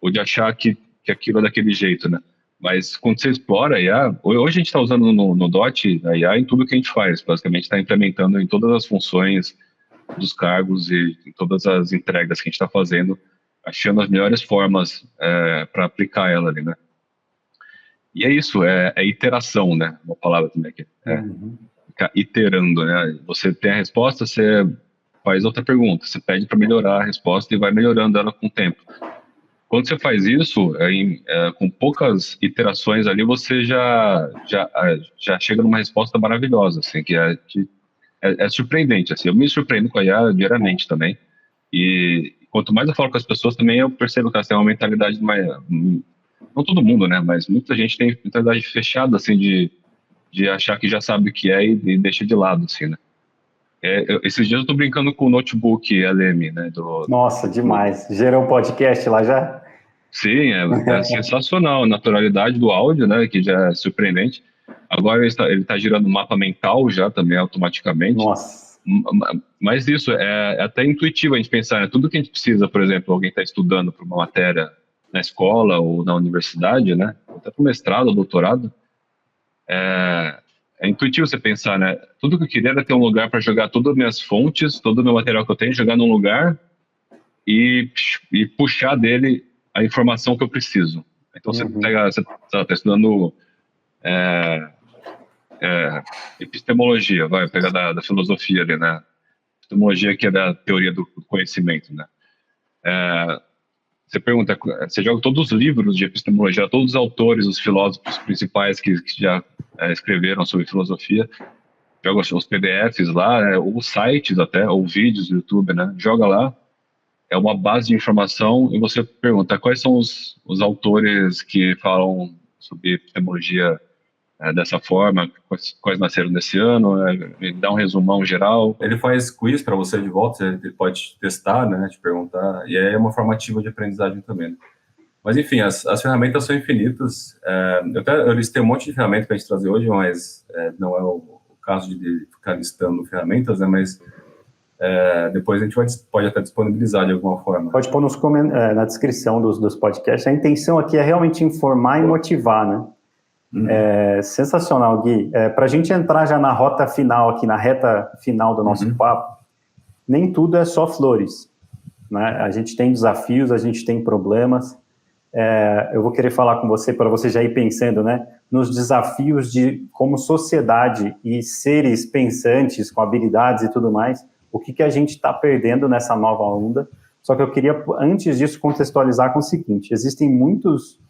ou de achar que aquilo é daquele jeito, né? Mas quando você explora a IA, hoje a gente está usando no DOT a IA em tudo que a gente faz, basicamente está implementando em todas as funções dos cargos e em todas as entregas que a gente está fazendo, achando as melhores formas para aplicar ela ali, né? E é isso, é iteração, né? Uma palavra também aqui. Ficar iterando, né? Você tem a resposta, você faz outra pergunta, você pede para melhorar a resposta e vai melhorando ela com o tempo. Quando você faz isso, com poucas iterações ali, você já chega numa resposta maravilhosa, assim, que é surpreendente, assim. Eu me surpreendo com a IA diariamente também. E quanto mais eu falo com as pessoas, também eu percebo que elas têm uma mentalidade mais... Não todo mundo, né? Mas muita gente tem mentalidade fechada, assim, de achar que já sabe o que é e deixa de lado, assim, né? Esses dias eu tô brincando com o notebook LM, né? Nossa, demais. Gerou um podcast lá já? Sim, é sensacional. A naturalidade do áudio, né? Que já é surpreendente. Agora ele tá girando mapa mental já também automaticamente. Nossa. Mas isso é até intuitivo a gente pensar, né? Tudo que a gente precisa, por exemplo, alguém está estudando para uma matéria na escola ou na universidade, né? Até para o mestrado ou doutorado, é intuitivo você pensar, né? Tudo que eu queria era ter um lugar para jogar todas as minhas fontes, todo o meu material que eu tenho, jogar num lugar e puxar dele a informação que eu preciso. Então você pega, você tá estudando epistemologia, vai pegar da filosofia ali, né? Epistemologia que é da teoria do conhecimento, né? Você pergunta, você joga todos os livros de epistemologia, todos os autores, os filósofos principais que já escreveram sobre filosofia, joga os PDFs lá, ou sites até, ou vídeos do YouTube, né? Joga lá, é uma base de informação e você pergunta quais são os autores que falam sobre epistemologia dessa forma, quais nasceram nesse ano, me dá um resumão geral. Ele faz quiz para você de volta, ele pode testar, né, te perguntar, e é uma formativa de aprendizagem também. Né? Mas, enfim, as ferramentas são infinitas. Eu listei um monte de ferramentas para a gente trazer hoje, mas não é o caso de ficar listando ferramentas, né, mas depois a gente pode até disponibilizar de alguma forma. Pode pôr na descrição dos podcasts. A intenção aqui é realmente informar e motivar, né? Sensacional, Gui. Para a gente entrar já na rota final aqui, na reta final do nosso papo, nem tudo é só flores, né? A gente tem desafios, a gente tem problemas. Eu vou querer falar com você, para você já ir pensando, né, nos desafios de como sociedade e seres pensantes, com habilidades e tudo mais, o que a gente está perdendo nessa nova onda. Só que eu queria, antes disso, contextualizar com o seguinte: existem muitos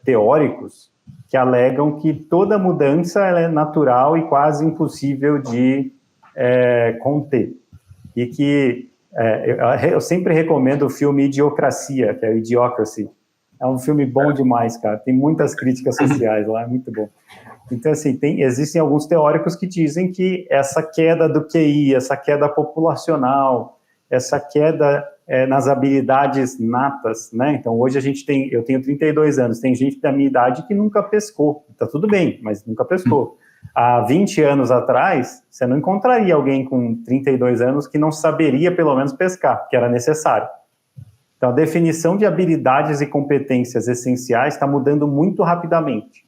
teóricos que alegam que toda mudança ela é natural e quase impossível de conter. E que eu sempre recomendo o filme Idiocracia, que é o Idiocracy. É um filme bom demais, cara. Tem muitas críticas sociais lá, é muito bom. Então, assim, existem alguns teóricos que dizem que essa queda do QI, essa queda populacional, essa queda nas habilidades natas, né? Então, hoje eu tenho 32 anos, tem gente da minha idade que nunca pescou. Tá tudo bem, mas nunca pescou. Há 20 anos atrás, você não encontraria alguém com 32 anos que não saberia, pelo menos, pescar, que era necessário. Então, a definição de habilidades e competências essenciais está mudando muito rapidamente.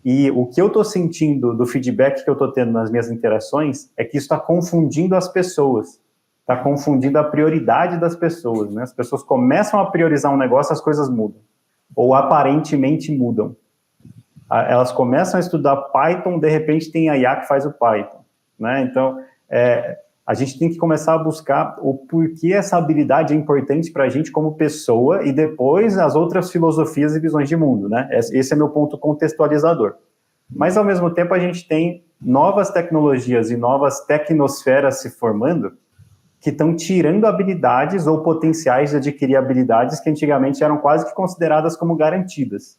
E o que eu estou sentindo do feedback que eu estou tendo nas minhas interações é que isso está confundindo as pessoas, está confundindo a prioridade das pessoas, né? As pessoas começam a priorizar um negócio, as coisas mudam, ou aparentemente mudam. Elas começam a estudar Python, de repente tem a IA que faz o Python, né? Então, a gente tem que começar a buscar o porquê essa habilidade é importante para a gente como pessoa e depois as outras filosofias e visões de mundo, né? Esse é meu ponto contextualizador. Mas, ao mesmo tempo, a gente tem novas tecnologias e novas tecnosferas se formando que estão tirando habilidades ou potenciais de adquirir habilidades que antigamente eram quase que consideradas como garantidas.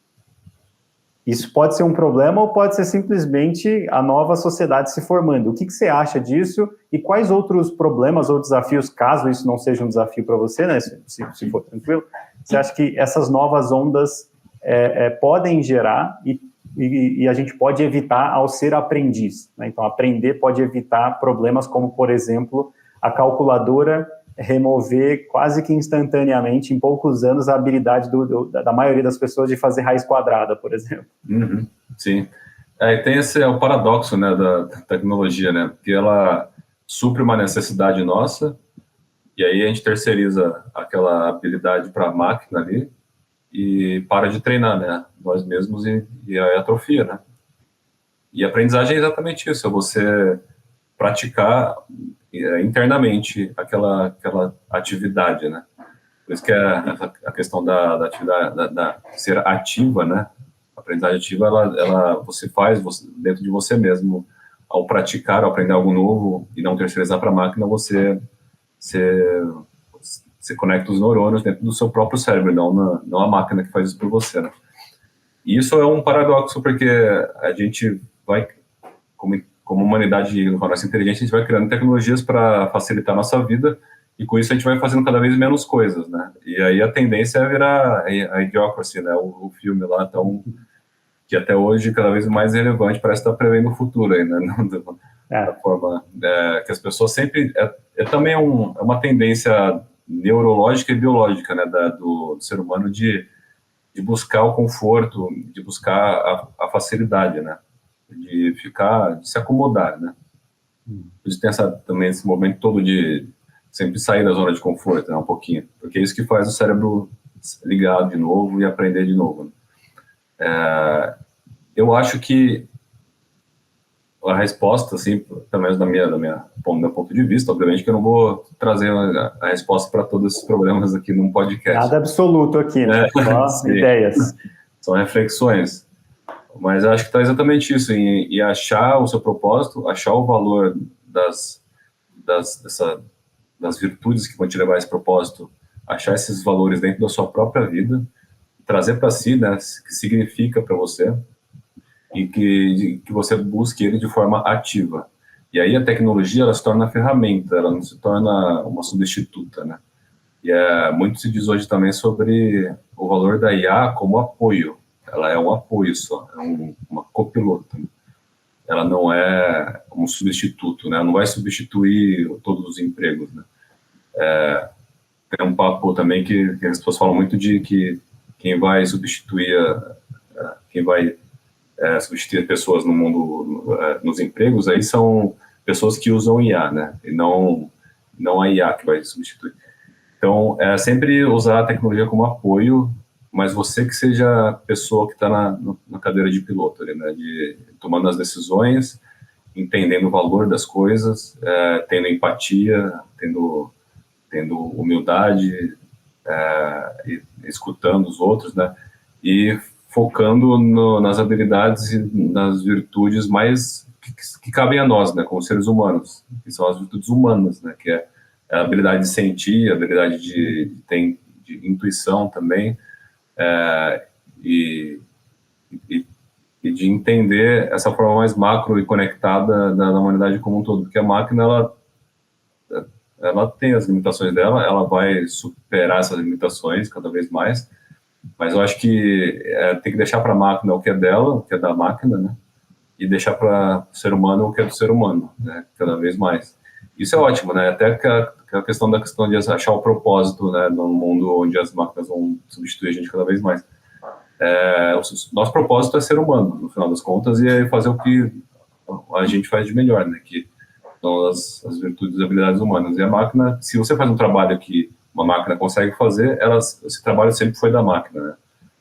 Isso pode ser um problema ou pode ser simplesmente a nova sociedade se formando. O que você acha disso e quais outros problemas ou desafios, caso isso não seja um desafio para você, né, se for tranquilo, você acha que essas novas ondas podem gerar e a gente pode evitar ao ser aprendiz, né? Então, aprender pode evitar problemas como, por exemplo, a calculadora remover quase que instantaneamente, em poucos anos, a habilidade da maioria das pessoas de fazer raiz quadrada, por exemplo. Sim. E tem o paradoxo, né, da tecnologia, né, porque ela supre uma necessidade nossa, e aí a gente terceiriza aquela habilidade para a máquina ali, e para de treinar, né, nós mesmos, e aí atrofia, né. E a aprendizagem é exatamente isso, é você praticar internamente aquela atividade, né? Por isso que a questão da atividade, da ser ativa, né? A aprendizagem ativa, você faz dentro de você mesmo. Ao praticar, ao aprender algo novo e não terceirizar para a máquina, você conecta os neurônios dentro do seu próprio cérebro, não a máquina que faz isso por você, né? E isso é um paradoxo, porque a gente vai, como humanidade, com a nossa inteligência, a gente vai criando tecnologias para facilitar a nossa vida, e com isso a gente vai fazendo cada vez menos coisas, né? E aí a tendência é virar a Idiocracy, né? O filme lá, que até hoje cada vez mais relevante, parece estar prevendo o futuro aí, né? Da forma que as pessoas sempre... também uma tendência neurológica e biológica, né? Do ser humano de buscar o conforto, de buscar a facilidade, né? de se acomodar, né? Por isso tem também esse momento todo de sempre sair da zona de conforto, né, um pouquinho, porque é isso que faz o cérebro ligar de novo e aprender de novo, né? Eu acho que a resposta, assim, pelo menos do meu ponto de vista, obviamente que eu não vou trazer a resposta para todos esses problemas aqui num podcast. Nada absoluto aqui, né? Só ideias. São reflexões. Mas eu acho que está exatamente isso, em achar o seu propósito, achar o valor das virtudes que vão te levar a esse propósito, achar esses valores dentro da sua própria vida, trazer para si, né, o que significa para você, e que você busque ele de forma ativa. E aí a tecnologia, ela se torna ferramenta, ela não se torna uma substituta, né? E muito se diz hoje também sobre o valor da IA como apoio. Ela é um apoio só, é uma copilota. Ela não é um substituto, né? Ela não vai substituir todos os empregos, né? Tem um papo também que as pessoas falam muito de que quem vai substituir substituir pessoas no mundo, nos empregos, aí são pessoas que usam IA, né? E não a IA que vai substituir. Então, sempre usar a tecnologia como apoio, mas você que seja a pessoa que está na cadeira de piloto, né? Tomando as decisões, entendendo o valor das coisas, tendo empatia, tendo humildade, e escutando os outros, né? E focando nas habilidades e nas virtudes mais que cabem a nós, né, como seres humanos, que são as virtudes humanas, né, que é a habilidade de sentir, a habilidade de intuição também, e de entender essa forma mais macro e conectada da humanidade como um todo, porque a máquina, ela tem as limitações dela, ela vai superar essas limitações cada vez mais, mas eu acho que tem que deixar para a máquina o que é dela, o que é da máquina, né? E deixar para o ser humano o que é do ser humano, né? Cada vez mais. Isso é ótimo, né? Até que a questão de achar o propósito, né? No mundo onde as máquinas vão substituir a gente cada vez mais. O nosso propósito é ser humano, no final das contas, e é fazer o que a gente faz de melhor, né? Que são as virtudes e habilidades humanas. E a máquina, se você faz um trabalho que uma máquina consegue fazer, esse trabalho sempre foi da máquina, né?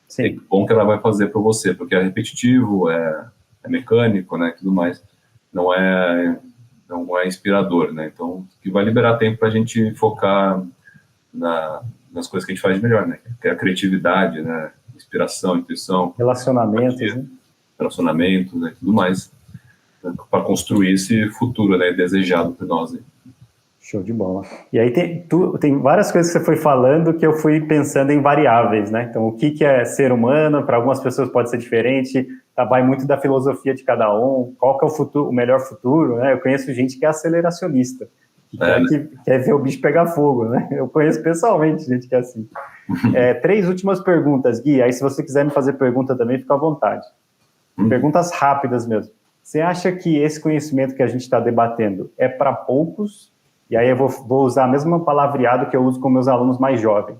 Sim. É bom que ela vai fazer para você, porque é repetitivo, é mecânico, né, tudo mais. Não é inspirador, né? Então, que vai liberar tempo para a gente focar nas coisas que a gente faz de melhor, né? Que é a criatividade, né? Inspiração, intuição, relacionamentos, né? Tudo mais, né? Para construir esse futuro, né, desejado por nós, né? Show de bola. E aí tem várias coisas que você foi falando que eu fui pensando em variáveis, né? Então, o que é ser humano? Para algumas pessoas pode ser diferente, vai muito da filosofia de cada um, qual que é o melhor futuro, né? Eu conheço gente que é aceleracionista, que quer ver o bicho pegar fogo, né? Eu conheço pessoalmente gente que é assim. 3 últimas perguntas, Gui, aí se você quiser me fazer pergunta também, fica à vontade. Perguntas rápidas mesmo. Você acha que esse conhecimento que a gente está debatendo é para poucos? E aí eu vou usar a mesma palavreado que eu uso com meus alunos mais jovens.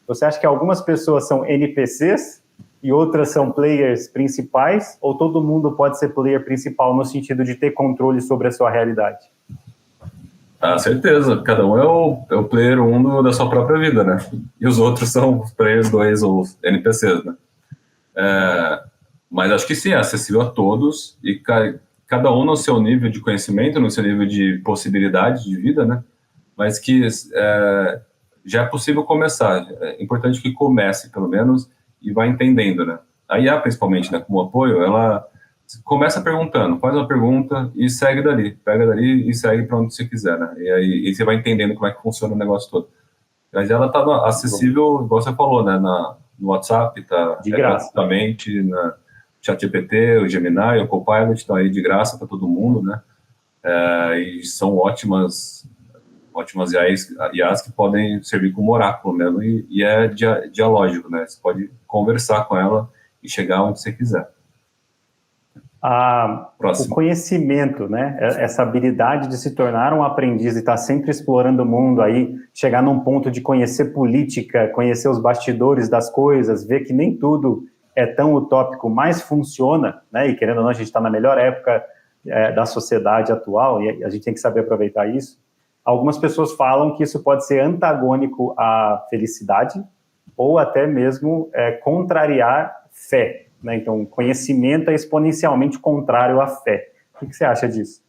Você acha que algumas pessoas são NPCs e outras são players principais? Ou todo mundo pode ser player principal no sentido de ter controle sobre a sua realidade? Certeza. Cada um é o player 1 da sua própria vida, né? E os outros são os players 2 ou NPCs, né? Mas acho que sim, é acessível a todos e cada um no seu nível de conhecimento, no seu nível de possibilidade de vida, né? Mas que já é possível começar. É importante que comece, pelo menos, e vá entendendo, né? A IA, principalmente, né, como apoio, ela começa perguntando, faz uma pergunta e segue dali. Pega dali e segue para onde você quiser, né? E aí você vai entendendo como é que funciona o negócio todo. Mas ela está acessível, igual você falou, né? No WhatsApp, está gratuitamente, na ChatGPT, o Gemini, o Copilot estão aí de graça para todo mundo, né? E são ótimas IAs que podem servir como oráculo mesmo, e é dialógico, né? Você pode conversar com ela e chegar onde você quiser. O conhecimento, né? Essa habilidade de se tornar um aprendiz e estar sempre explorando o mundo, aí chegar num ponto de conhecer política, conhecer os bastidores das coisas, ver que nem tudo é tão utópico, mais funciona, né? E querendo ou não, a gente está na melhor época da sociedade atual, e a gente tem que saber aproveitar isso. Algumas pessoas falam que isso pode ser antagônico à felicidade, ou até mesmo contrariar fé, né? Então, conhecimento é exponencialmente contrário à fé. O que você acha disso?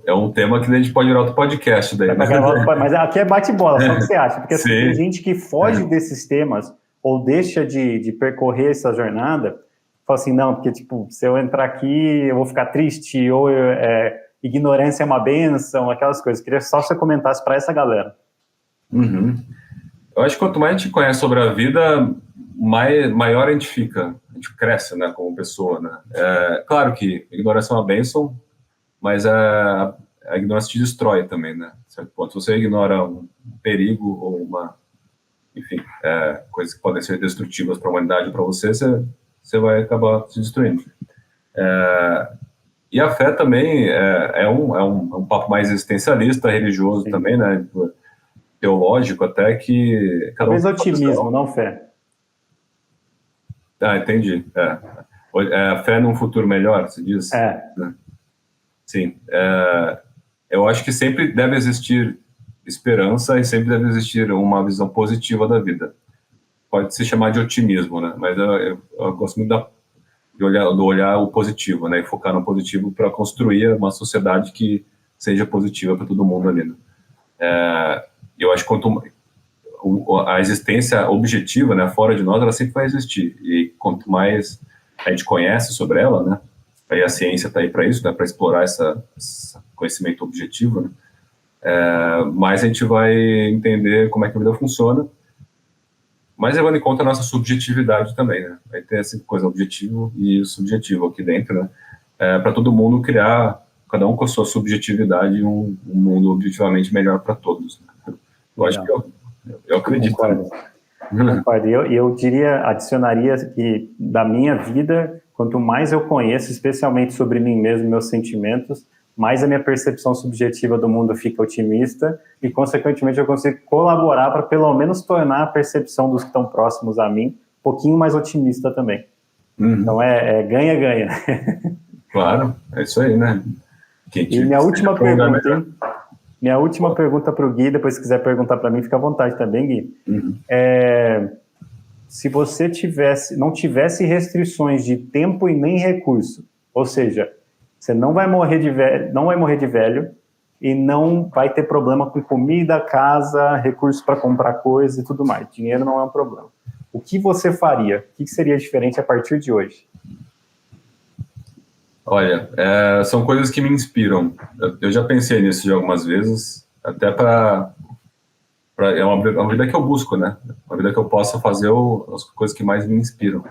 É um tema que a gente pode virar outro podcast daí. Mas aqui é bate-bola, só o que você acha? Porque assim, tem gente que foge desses temas ou deixa de percorrer essa jornada, fala assim, não, porque tipo, se eu entrar aqui eu vou ficar triste, ou ignorância é uma bênção, aquelas coisas. Queria só que você comentasse para essa galera. Uhum. Eu acho que quanto mais a gente conhece sobre a vida, maior a gente fica, a gente cresce, né, como pessoa, né? Claro que ignorância é uma bênção, mas a ignorância te destrói também, né? Certo ponto. Se você ignora um perigo ou enfim, coisas que podem ser destrutivas para a humanidade, para você vai acabar se destruindo. E a fé também é um papo mais existencialista, religioso. Sim. Também, né? Teológico até, que... Talvez otimismo, não fé. Entendi. A fé num futuro melhor, se diz? Né? Sim. Eu acho que sempre deve existir esperança e sempre deve existir uma visão positiva da vida. Pode se chamar de otimismo, né? Mas eu gosto muito do olhar o positivo, né? E focar no positivo para construir uma sociedade que seja positiva para todo mundo ali, né? Eu acho que a existência objetiva, né, fora de nós, ela sempre vai existir. E quanto mais a gente conhece sobre ela, né? Aí a ciência está aí para isso, né, para explorar esse conhecimento objetivo, né? Mais a gente vai entender como é que a vida funciona, mas levando em conta a nossa subjetividade também, né? Vai ter essa coisa objetivo e subjetivo aqui dentro, né? Para todo mundo criar, cada um com a sua subjetividade, um mundo objetivamente melhor para todos, né? Eu acho que eu acredito. Concordo. Eu adicionaria que da minha vida, quanto mais eu conheço, especialmente sobre mim mesmo, meus sentimentos, mais a minha percepção subjetiva do mundo fica otimista e, consequentemente, eu consigo colaborar para, pelo menos, tornar a percepção dos que estão próximos a mim um pouquinho mais otimista também. Uhum. Então, ganha-ganha. Claro, é isso aí, né? E minha última pergunta, hein? Minha última pergunta para o Gui, depois se quiser perguntar para mim, fica à vontade também, Gui. Uhum. Se você não tivesse restrições de tempo e nem recurso, ou seja, você não vai morrer de velho e não vai ter problema com comida, casa, recursos para comprar coisa e tudo mais. Dinheiro não é um problema. O que você faria? O que seria diferente a partir de hoje? Olha, são coisas que me inspiram. Eu já pensei nisso de algumas vezes, até é uma vida que eu busco, né? Uma vida que eu possa fazer as coisas que mais me inspiram.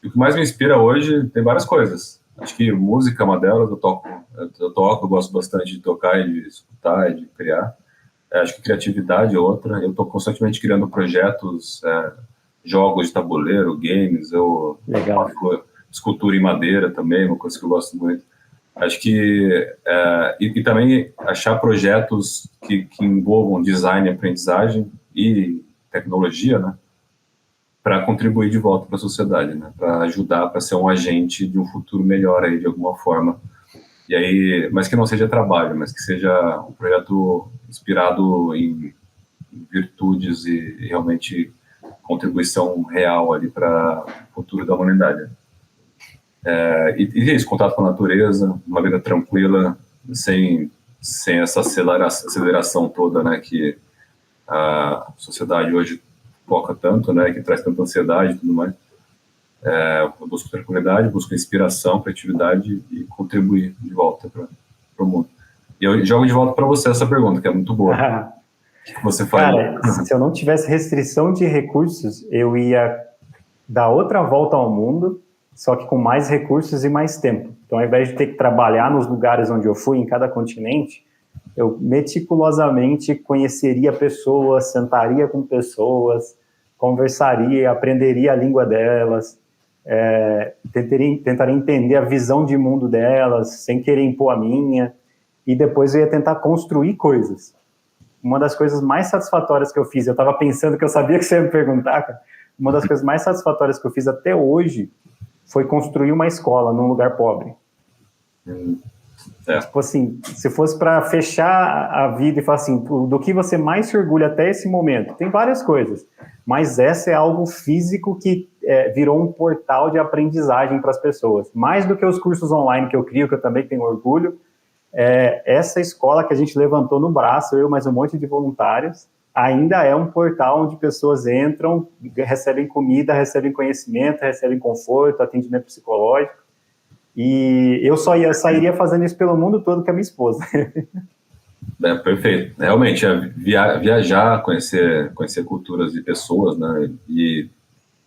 E o que mais me inspira hoje tem várias coisas. Acho que música é uma delas, eu toco, eu gosto bastante de tocar e de escutar e de criar. Acho que criatividade é outra. Eu estou constantemente criando projetos, jogos de tabuleiro, games, Legal. Escultura em madeira também, uma coisa que eu gosto muito. Acho que... e também achar projetos que envolvam design, aprendizagem e tecnologia, né? Para contribuir de volta para a sociedade, né? Para ajudar, para ser um agente de um futuro melhor aí, de alguma forma. E aí, mas que não seja trabalho, mas que seja um projeto inspirado em virtudes e realmente contribuição real ali para o futuro da humanidade. E isso, contato com a natureza, uma vida tranquila, sem essa aceleração toda, né, que a sociedade hoje foca tanto, né, que traz tanta ansiedade e tudo mais. Eu busco tranquilidade, busco inspiração, criatividade e contribuir de volta para o mundo. E eu jogo de volta para você essa pergunta, que é muito boa. O que você faria? Cara, se eu não tivesse restrição de recursos, eu ia dar outra volta ao mundo, só que com mais recursos e mais tempo. Então, ao invés de ter que trabalhar nos lugares onde eu fui, em cada continente, eu meticulosamente conheceria pessoas, sentaria com pessoas, conversaria, aprenderia a língua delas, tentaria entender a visão de mundo delas, sem querer impor a minha, e depois eu ia tentar construir coisas. Uma das coisas mais satisfatórias que eu fiz, eu estava pensando que eu sabia que você ia me perguntar, cara, uma das coisas mais satisfatórias que eu fiz até hoje foi construir uma escola num lugar pobre. Tipo assim, se fosse para fechar a vida e falar assim, do que você mais se orgulha até esse momento, tem várias coisas, mas essa é algo físico que virou um portal de aprendizagem para as pessoas, mais do que os cursos online que eu crio, que eu também tenho orgulho. Essa escola que a gente levantou no braço, eu mais um monte de voluntários, ainda é um portal onde pessoas entram, recebem comida, recebem conhecimento, recebem conforto, atendimento psicológico. E eu sairia fazendo isso pelo mundo todo com a minha esposa. Perfeito. Realmente, viajar, conhecer culturas e pessoas, né, e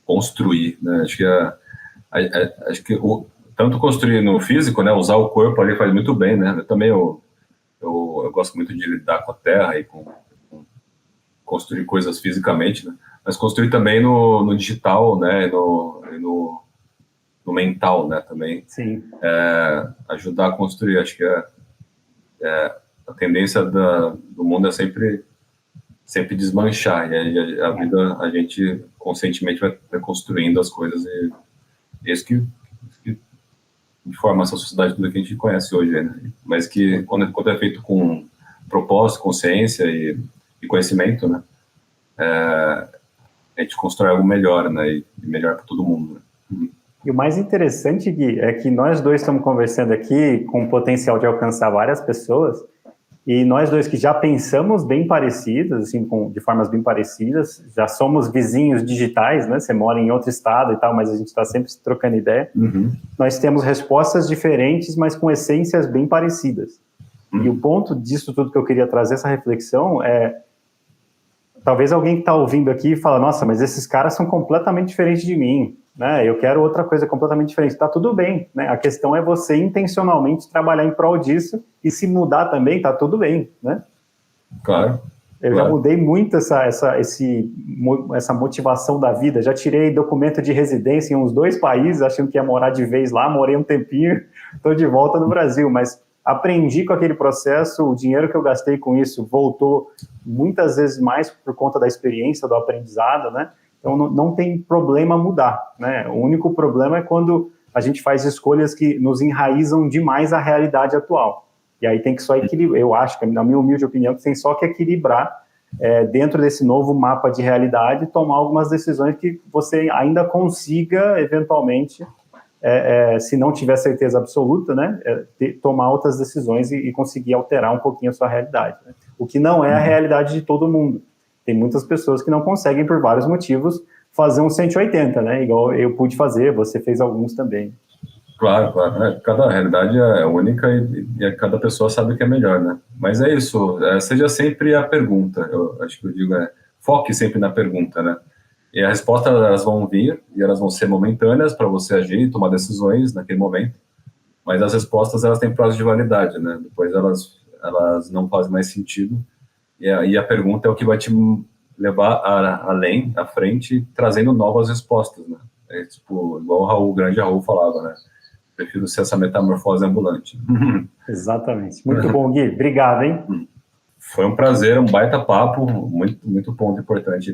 construir, né, acho que tanto construir no físico, né, usar o corpo ali faz muito bem, né, eu gosto muito de lidar com a terra e com construir coisas fisicamente, né, mas construir também no digital, né, e no mental, né, também. Sim. Ajudar a construir, acho que a tendência do mundo é sempre desmanchar, e a vida, a gente conscientemente vai construindo as coisas, e isso que forma essa sociedade toda que a gente conhece hoje, né? Mas que quando é feito com propósito, consciência e conhecimento, né, a gente constrói algo melhor, né, e melhor para todo mundo, né? E o mais interessante, Gui, é que nós dois estamos conversando aqui com o potencial de alcançar várias pessoas, e nós dois que já pensamos bem parecidos, assim, de formas bem parecidas, já somos vizinhos digitais, né? Você mora em outro estado e tal, mas a gente está sempre trocando ideia. Uhum. Nós temos respostas diferentes, mas com essências bem parecidas. Uhum. E o ponto disso tudo que eu queria trazer essa reflexão talvez alguém que está ouvindo aqui fala, nossa, mas esses caras são completamente diferentes de mim, né? Eu quero outra coisa completamente diferente. Tá tudo bem, né? A questão é você intencionalmente trabalhar em prol disso, e se mudar também, tá tudo bem, né? Claro. Eu já mudei muito essa motivação da vida. Já tirei documento de residência em uns 2 países, achando que ia morar de vez lá, morei um tempinho, estou de volta no Brasil, mas aprendi com aquele processo, o dinheiro que eu gastei com isso voltou muitas vezes mais por conta da experiência, do aprendizado, né? Então não tem problema mudar, né? O único problema é quando a gente faz escolhas que nos enraizam demais a realidade atual. E aí tem que só equilibrar, eu acho, na minha humilde opinião, que tem só que equilibrar dentro desse novo mapa de realidade, tomar algumas decisões que você ainda consiga, eventualmente, se não tiver certeza absoluta, né, tomar outras decisões e conseguir alterar um pouquinho a sua realidade, né? O que não é a realidade de todo mundo. Tem muitas pessoas que não conseguem, por vários motivos, fazer um 180, né, igual eu pude fazer, você fez alguns também. Claro, claro, né? Cada realidade é única e cada pessoa sabe o que é melhor, né? Mas é isso, seja sempre a pergunta, eu acho que eu digo, foque sempre na pergunta, né? E as respostas, elas vão vir e elas vão ser momentâneas para você agir e tomar decisões naquele momento, mas as respostas, elas têm prazo de validade, né? Depois elas não fazem mais sentido, e a pergunta é o que vai te levar além, à frente, trazendo novas respostas, né? Tipo, igual o grande Raul falava, né? Prefiro ser essa metamorfose ambulante. Exatamente. Muito bom, Gui. Obrigado, hein? Foi um prazer, um baita papo, muito, muito ponto importante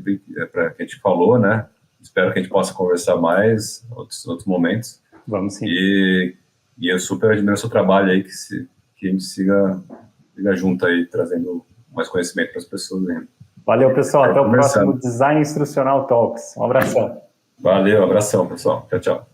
para que a gente falou, né? Espero que a gente possa conversar mais outros momentos. Vamos sim. E eu super admiro o seu trabalho aí, que a gente siga junto aí, trazendo mais conhecimento para as pessoas mesmo. Valeu, pessoal. Até o próximo Design Instrucional Talks. Um abração. Valeu, abração, pessoal. Tchau, tchau.